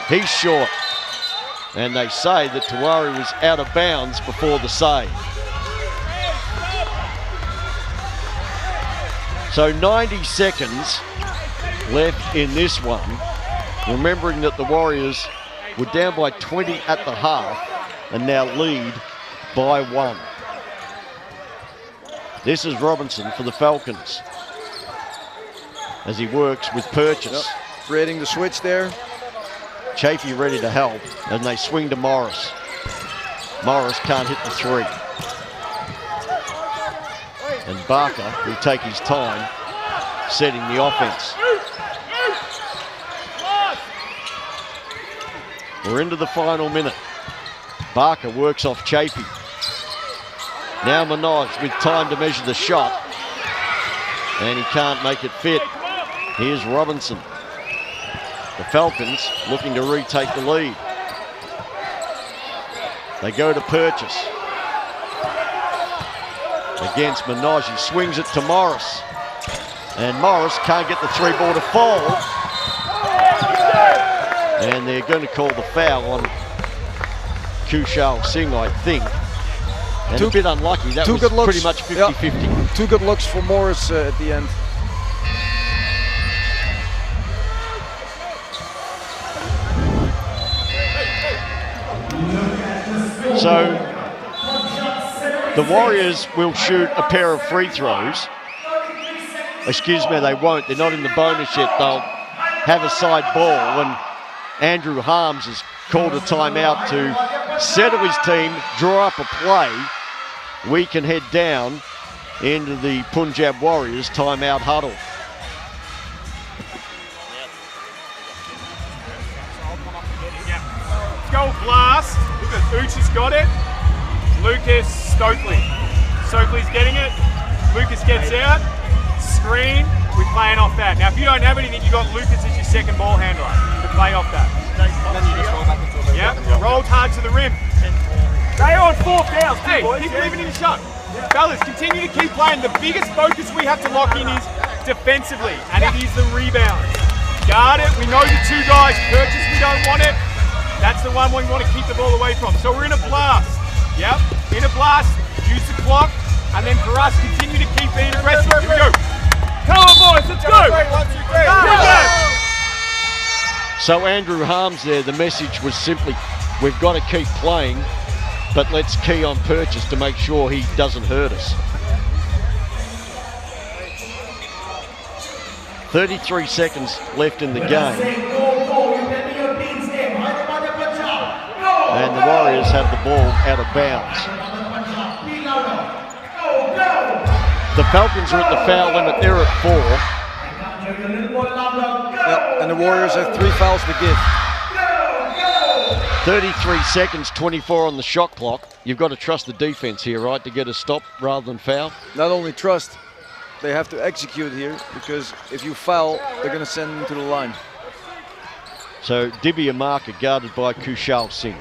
He's short. And they say that Tawari was out of bounds before the save. So 90 seconds left in this one. Remembering that the Warriors were down by 20 at the half and now lead by 1. This is Robinson for the Falcons as he works with Purchase. Yep. Creating the switch there. Chafee ready to help, and they swing to Morris. Morris can't hit the 3. And Barker will take his time setting the offense. We're into the final minute. Barker works off Chafee. Now Minaj with time to measure the shot. And he can't make it fit. Here's Robinson. The Falcons looking to retake the lead. They go to Purchase. Against Minaj, he swings it to Morris. And Morris can't get the 3-ball to fall. And they're going to call the foul on Kushal Singh, I think. And a bit unlucky. That was pretty much 50-50. Yep. 2 good looks for Morris at the end. So the Warriors will shoot a pair of free throws. Excuse me, they won't. They're not in the bonus yet. They'll have a side ball, and Andrew Harms has called a timeout to settle his team, draw up a play. We can head down into the Punjab Warriors timeout huddle. Let's go blast. Ooch has got it. Lucas Stokely. Stokely's getting it. Lucas gets out. Screen. We're playing off that. Now, if you don't have anything, you got Lucas as your second ball handler to play off that. Yeah. Rolled hard to the rim. Stay on 4 fouls. Hey, keep leaving in the shot. Fellas, continue to keep playing. The biggest focus we have to lock in is defensively, and it is the rebound. Guard it. We know the 2 guys. Purchase, we don't want it. That's the one we want to keep the ball away from. So we're in a blast. Yep, in a blast. Use the clock. And then for us, continue to keep being aggressive. Here we go. Come on, boys, let's go! So Andrew Harms there, the message was simply, we've got to keep playing, but let's key on Purchase to make sure he doesn't hurt us. 33 seconds left in the game. And the Warriors have the ball out of bounds. The Falcons are at the foul limit, they're at 4. Yep, and the Warriors have 3 fouls to give. 33 seconds, 24 on the shot clock. You've got to trust the defense here, right, to get a stop rather than foul? Not only trust, they have to execute here, because if you foul, they're going to send them to the line. So Divya Marker guarded by Kushal Singh.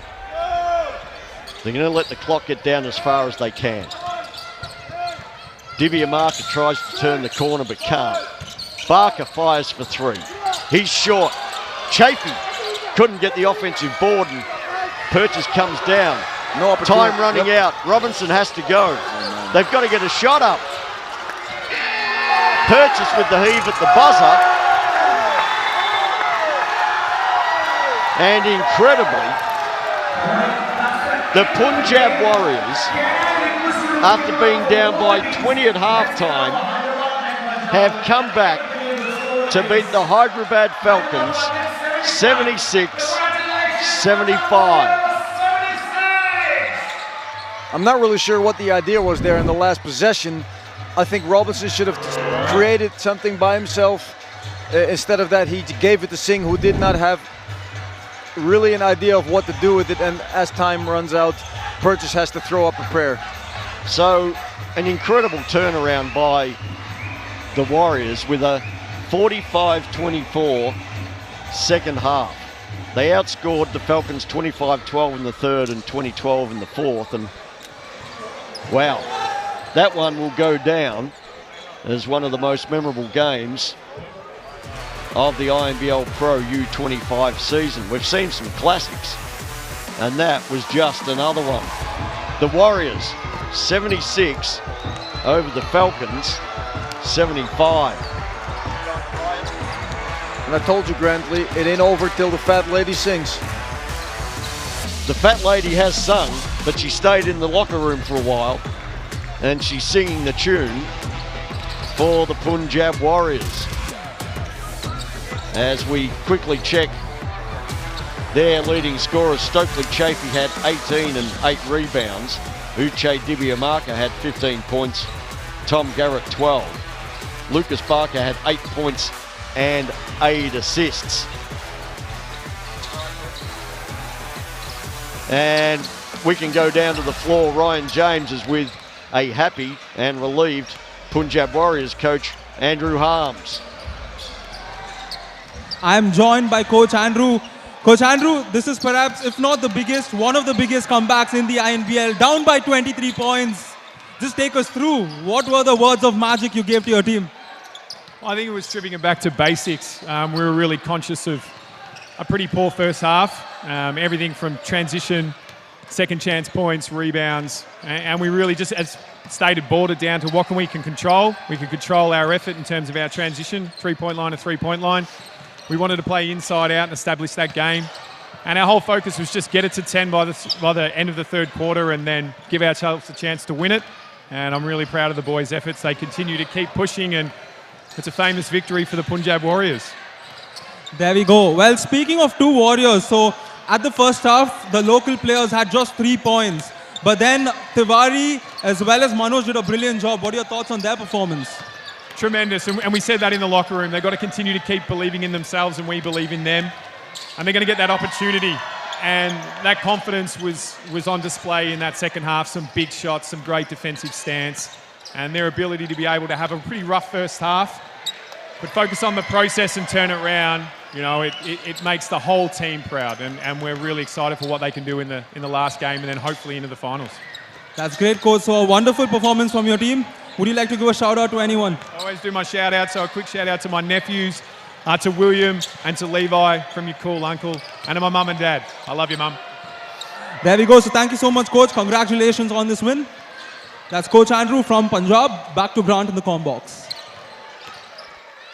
They're going to let the clock get down as far as they can. Divya Marker tries to turn the corner but can't. Barker fires for 3. He's short. Chafee couldn't get the offensive board and Purchase comes down. No opportunity. Time running out. Robinson has to go. They've got to get a shot up. Purchase with the heave at the buzzer. And incredibly, the Punjab Warriors, after being down by 20 at halftime, have come back to beat the Hyderabad Falcons 76-75. I'm not really sure what the idea was there in the last possession. I think Robinson should have created something by himself. Instead of that, he gave it to Singh, who did not have really an idea of what to do with it, and as time runs out, Purchase has to throw up a prayer. So an incredible turnaround by the Warriors with a 45-24 second half. They outscored the Falcons 25-12 in the third and 20-12 in the fourth, and wow, that one will go down as one of the most memorable games of the Inbl Pro U-25 season. We've seen some classics, and that was just another one. The Warriors 76 over the Falcons 75. And I told you, Grantley, it ain't over till the fat lady sings. The fat lady has sung, but she stayed in the locker room for a while, and she's singing the tune for the Punjab Warriors. As we quickly check their leading scorers, Stokely Chafee had 18 and 8 rebounds. Uche Dibiamaka had 15 points. Tom Garrett 12. Lucas Barker had 8 points and 8 assists. And we can go down to the floor. Ryan James is with a happy and relieved Punjab Warriors coach, Andrew Harms. I am joined by Coach Andrew. Coach Andrew, this is perhaps, if not the biggest, one of the biggest comebacks in the INBL. Down by 23 points. Just take us through. What were the words of magic you gave to your team? I think it was stripping it back to basics. We were really conscious of a pretty poor first half. Everything from transition, second chance points, rebounds, and we really just, as stated, boiled it down to what we can control. We can control our effort in terms of our transition, three-point line to three-point line. We wanted to play inside out and establish that game. And our whole focus was just get it to 10 by the end of the third quarter and then give ourselves a chance to win it. And I'm really proud of the boys' efforts. They continue to keep pushing, and it's a famous victory for the Punjab Warriors. There we go. Well, speaking of two Warriors, so at the first half, the local players had just 3 points. But then Tiwari as well as Manoj did a brilliant job. What are your thoughts on their performance? Tremendous, and we said that in the locker room. They've got to continue to keep believing in themselves, and we believe in them. And they're going to get that opportunity. And that confidence was on display in that second half. Some big shots, some great defensive stance, and their ability to be able to have a pretty rough first half, but focus on the process and turn it around. You know, it makes the whole team proud, and we're really excited for what they can do in the last game and then hopefully into the finals. That's great, Coach. So a wonderful performance from your team. Would you like to give a shout out to anyone? I always do my shout out, so a quick shout out to my nephews, to William and to Levi from your cool uncle, and to my mum and dad. I love you, mum. There we go. So thank you so much, Coach. Congratulations on this win. That's Coach Andrew from Punjab. Back to Grant in the comm box.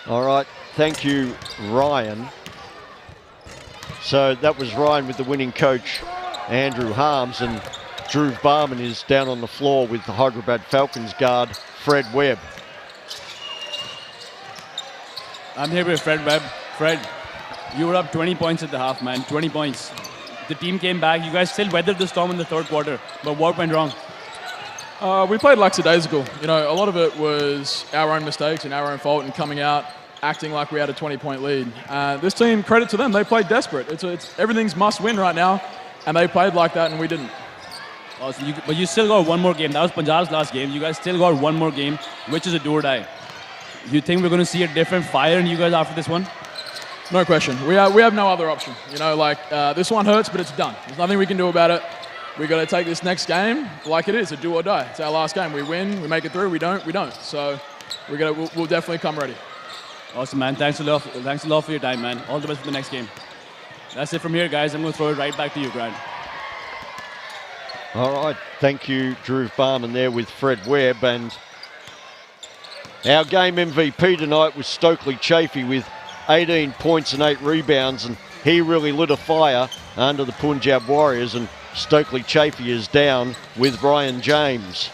All right, thank you, Ryan. So that was Ryan with the winning coach, Andrew Harms, and Drew Barman is down on the floor with the Hyderabad Falcons guard, Fred Webb. I'm here with Fred Webb. Fred, you were up 20 points at the half, man. 20 points. The team came back. You guys still weathered the storm in the third quarter, but what went wrong? We played lackadaisical. You know, a lot of it was our own mistakes and our own fault, and coming out acting like we had a 20-point lead. This team, credit to them, they played desperate. It's everything's must-win right now, and they played like that, and we didn't. Oh, so but you still got one more game. That was Punjab's last game. You guys still got one more game, which is a do or die. You think we're going to see a different fire in you guys after this one? No question. We have no other option. You know, like this one hurts, but it's done. There's nothing we can do about it. We got to take this next game like it is, a do or die. It's our last game. We win, we make it through. We don't, we don't. So we'll definitely come ready. Awesome, man. Thanks a lot for your time, man. All the best for the next game. That's it from here, guys. I'm going to throw it right back to you, Grant. All right, thank you, Drew Barman there with Fred Webb. And our game MVP tonight was Stokely Chafee with 18 points and 8 rebounds, and he really lit a fire under the Punjab Warriors, and Stokely Chafee is down with Brian James.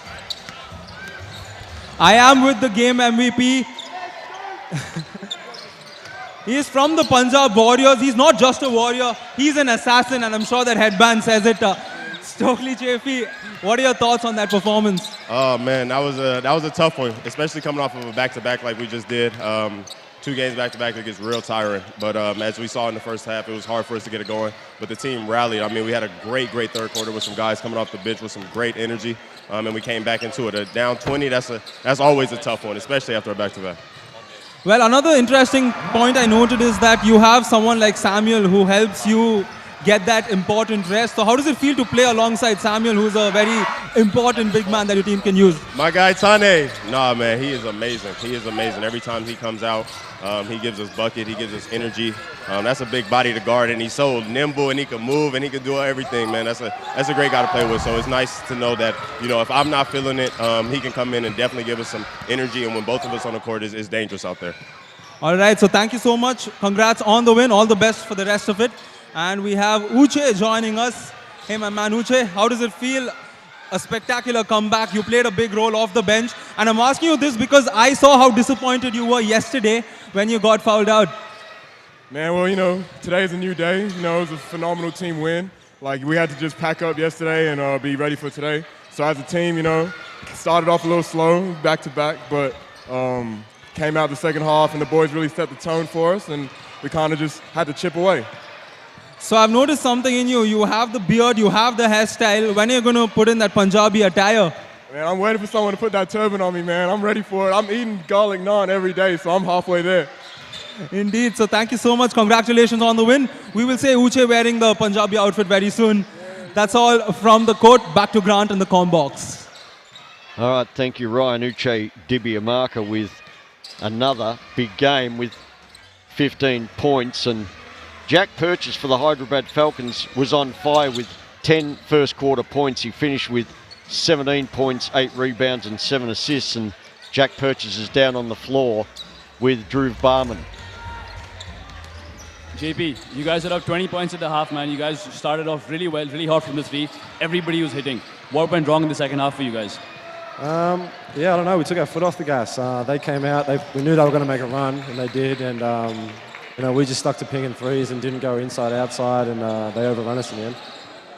I am with the game MVP. He is from the Punjab Warriors. He's not just a warrior, he's an assassin, and I'm sure that headband says it. Stokely Chafee, what are your thoughts on that performance? Oh man, that was a tough one, especially coming off of a back-to-back like we just did. 2 games back-to-back, it gets real tiring. But as we saw in the first half, it was hard for us to get it going. But the team rallied. I mean, we had a great third quarter with some guys coming off the bench with some great energy, and we came back into it. Down 20, that's always a tough one, especially after a back-to-back. Well, another interesting point I noted is that you have someone like Samuel who helps you get that important rest. So how does it feel to play alongside Samuel, who's a very important big man that your team can use? My guy Tane, nah man, he is amazing. He is amazing. Every time he comes out, he gives us bucket, he gives us energy. That's a big body to guard, and he's so nimble, and he can move, and he can do everything, man. That's a great guy to play with. So it's nice to know that, you know, if I'm not feeling it, he can come in and definitely give us some energy. And when both of us on the court, it's dangerous out there. All right, so thank you so much. Congrats on the win. All the best for the rest of it. And we have Uche joining us. Hey, my man Uche, how does it feel? A spectacular comeback. You played a big role off the bench. And I'm asking you this because I saw how disappointed you were yesterday when you got fouled out. Man, well, you know, today's a new day. You know, it was a phenomenal team win. Like, we had to just pack up yesterday and be ready for today. So as a team, you know, started off a little slow, back to back, but came out the second half and the boys really set the tone for us, and we kind of just had to chip away. So I've noticed something in you. You have the beard, you have the hairstyle. When are you going to put in that Punjabi attire? Man, I'm waiting for someone to put that turban on me, man. I'm ready for it. I'm eating garlic naan every day, so I'm halfway there. Indeed. So thank you so much. Congratulations on the win. We will say Uche wearing the Punjabi outfit very soon. That's all from the court. Back to Grant in the comm box. All right, thank you, Ryan. Uche Dibiamaka with another big game with 15 points, and Jack Purchase for the Hyderabad Falcons was on fire with 10 first quarter points. He finished with 17 points, 8 rebounds and 7 assists, and Jack Purchase is down on the floor with Drew Barman. JP, you guys are up 20 points at the half, man. You guys started off really well, really hot from the three. Everybody was hitting. What went wrong in the second half for you guys? Yeah, I don't know. We took our foot off the gas. They came out. We knew they were going to make a run, and they did. And you know, we just stuck to pinging threes and didn't go inside, outside, and they overrun us in the end.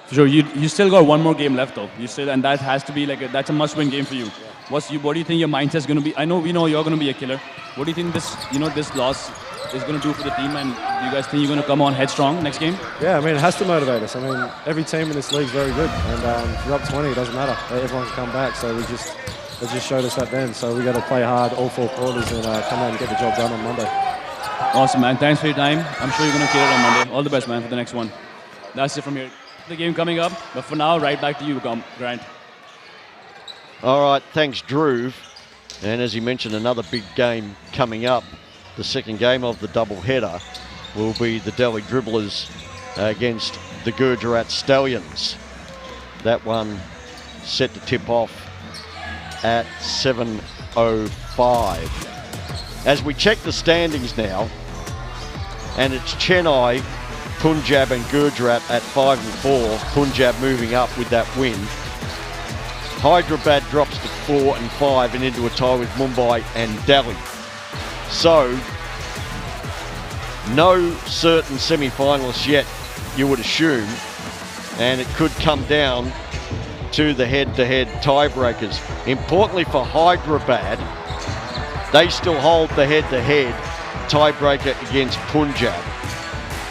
For sure, you still got one more game left though. And that has to be that's a must-win game for you. What do you think your mindset's going to be? We know you're going to be a killer. What do you think this loss is going to do for the team? And do you guys think you're going to come on headstrong next game? Yeah, I mean, it has to motivate us. I mean, every team in this league is very good, and if you're up 20, it doesn't matter. Everyone can come back. So they just showed us that then. So we got to play hard all 4 quarters and come out and get the job done on Monday. Awesome, man. Thanks for your time. I'm sure you're going to kill it on Monday. All the best, man, for the next one. That's it from here. The game coming up, but for now, right back to you, Grant. All right, thanks, Drew. And as he mentioned, another big game coming up. The second game of the doubleheader will be the Delhi Dribblers against the Gujarat Stallions. That one set to tip off at 7:05. As we check the standings now, and it's Chennai, Punjab and Gujarat at 5 and 4. Punjab moving up with that win. Hyderabad drops to 4 and 5 and into a tie with Mumbai and Delhi. So, no certain semi-finalists yet, you would assume, and it could come down to the head-to-head tiebreakers. Importantly for Hyderabad, they still hold the head-to-head tiebreaker against Punjab.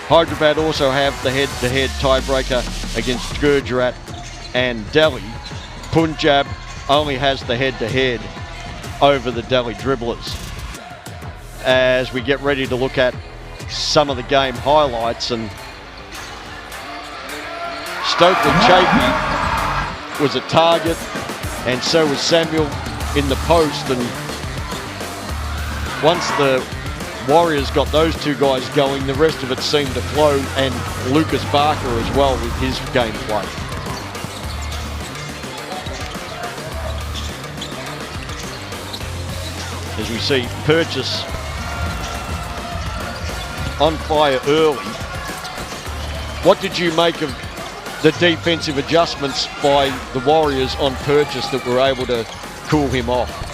Hyderabad also have the head-to-head tiebreaker against Gujarat and Delhi. Punjab only has the head-to-head over the Delhi Dribblers. As we get ready to look at some of the game highlights, and Stokely Chafee was a target, and so was Samuel in the post, and once the Warriors got those two guys going, the rest of it seemed to flow, and Lucas Barker as well with his gameplay. As we see Purchase on fire early. What did you make of the defensive adjustments by the Warriors on Purchase that were able to cool him off?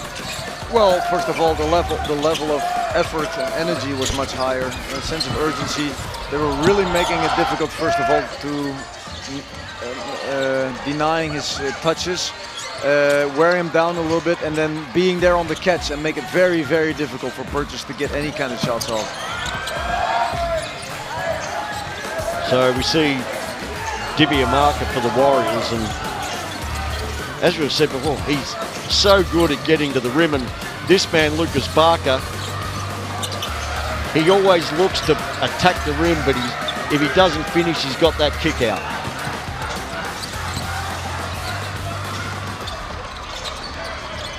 Well, first of all, the level of effort and energy was much higher. A sense of urgency. They were really making it difficult, first of all, to denying his touches, wear him down a little bit, and then being there on the catch and make it very, very difficult for Purchase to get any kind of shots off. So we see Divya Marker for the Warriors, and as we've said before, he's so good at getting to the rim, and this man, Lucas Barker, he always looks to attack the rim, but if he doesn't finish, he's got that kick out.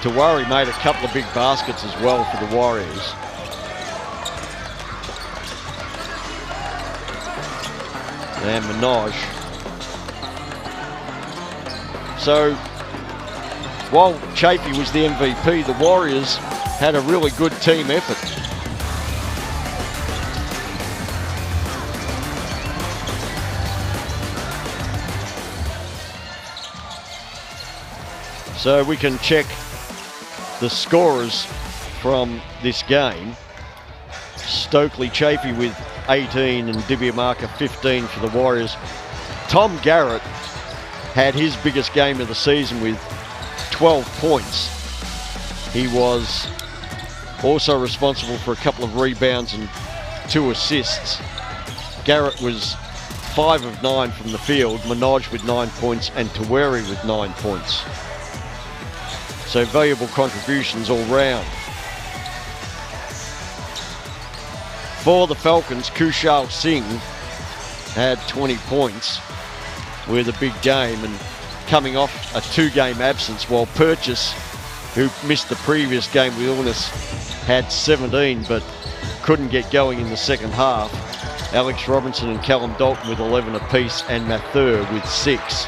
Tawari made a couple of big baskets as well for the Warriors. And Minaj. So, while Chafee was the MVP, the Warriors had a really good team effort. So we can check the scorers from this game. Stokely Chafee with 18 and Divya Marker 15 for the Warriors. Tom Garrett had his biggest game of the season with 12 points. He was also responsible for a couple of rebounds and 2 assists. Garrett was 5 of 9 from the field, Minaj with 9 points and Tawari with 9 points. So valuable contributions all round. For the Falcons, Kushal Singh had 20 points with a big game and coming off a 2-game absence, while Purchase, who missed the previous game with illness, had 17 but couldn't get going in the second half. Alex Robinson and Callum Dalton with 11 apiece, and Mathur with 6.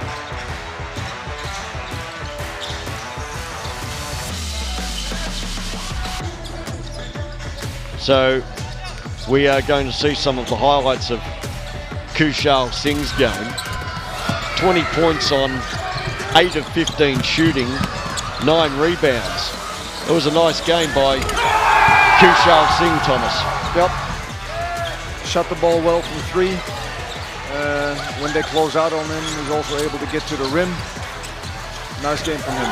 So we are going to see some of the highlights of Kushal Singh's game. 20 points on 8 of 15 shooting, 9 rebounds. It was a nice game by Kushal Singh, Thomas. Yep. Shot the ball well from 3. When they close out on him, he's also able to get to the rim. Nice game from him.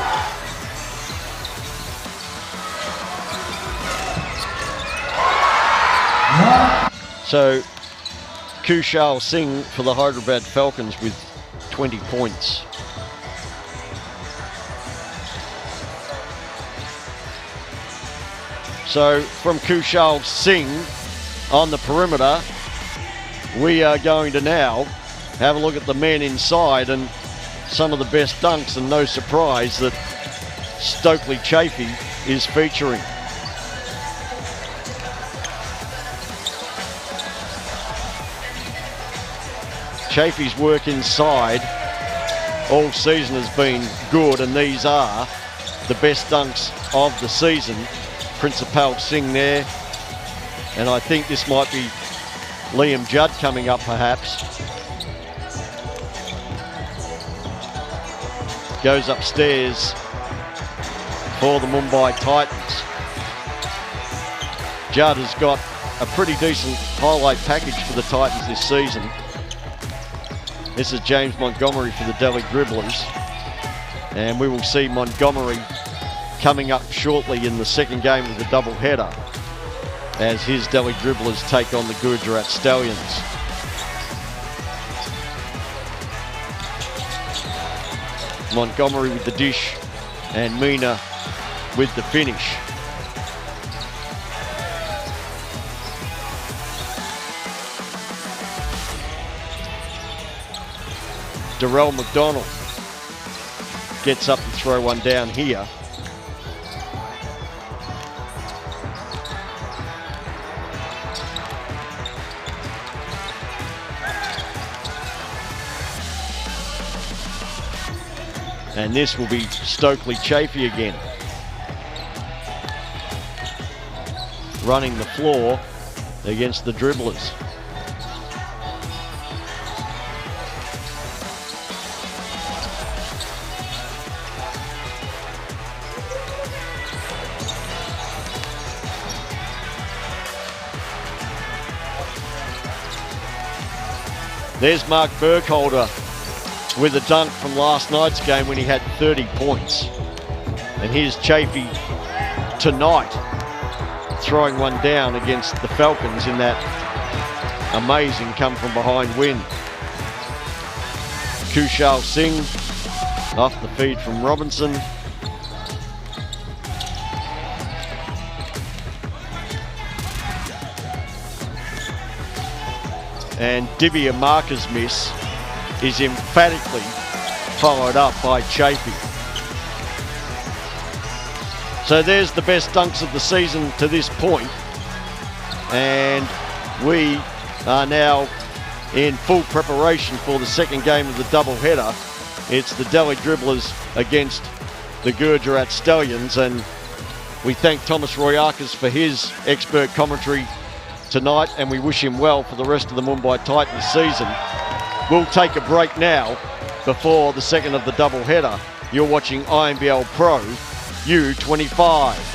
So Kushal Singh for the Hyderabad Falcons with 20 points. So from Kushal Singh on the perimeter, we are going to now have a look at the men inside and some of the best dunks, and no surprise that Stokely Chafee is featuring. Chafee's work inside all season has been good, and these are the best dunks of the season. Principal Singh there. And I think this might be Liam Judd coming up perhaps. Goes upstairs for the Mumbai Titans. Judd has got a pretty decent highlight package for the Titans this season. This is James Montgomery for the Delhi Dribblers. And we will see Montgomery coming up shortly in the second game of the doubleheader as his Delhi Dribblers take on the Gujarat Stallions. Montgomery with the dish and Mina with the finish. Darrell McDonald gets up and throw one down here. And this will be Stokely Chafee again. Running the floor against the Dribblers. There's Mark Burkholder with a dunk from last night's game when he had 30 points. And here's Chafee tonight throwing one down against the Falcons in that amazing come from behind win. Kushal Singh off the feed from Robinson. And Divya Marker's miss is emphatically followed up by Chafee. So there's the best dunks of the season to this point. And we are now in full preparation for the second game of the doubleheader. It's the Delhi Dribblers against the Gujarat Stallions. And we thank Thomas Royakis for his expert commentary tonight, and we wish him well for the rest of the Mumbai Titans season. We'll take a break now before the second of the doubleheader. You're watching Inbl Pro U-25.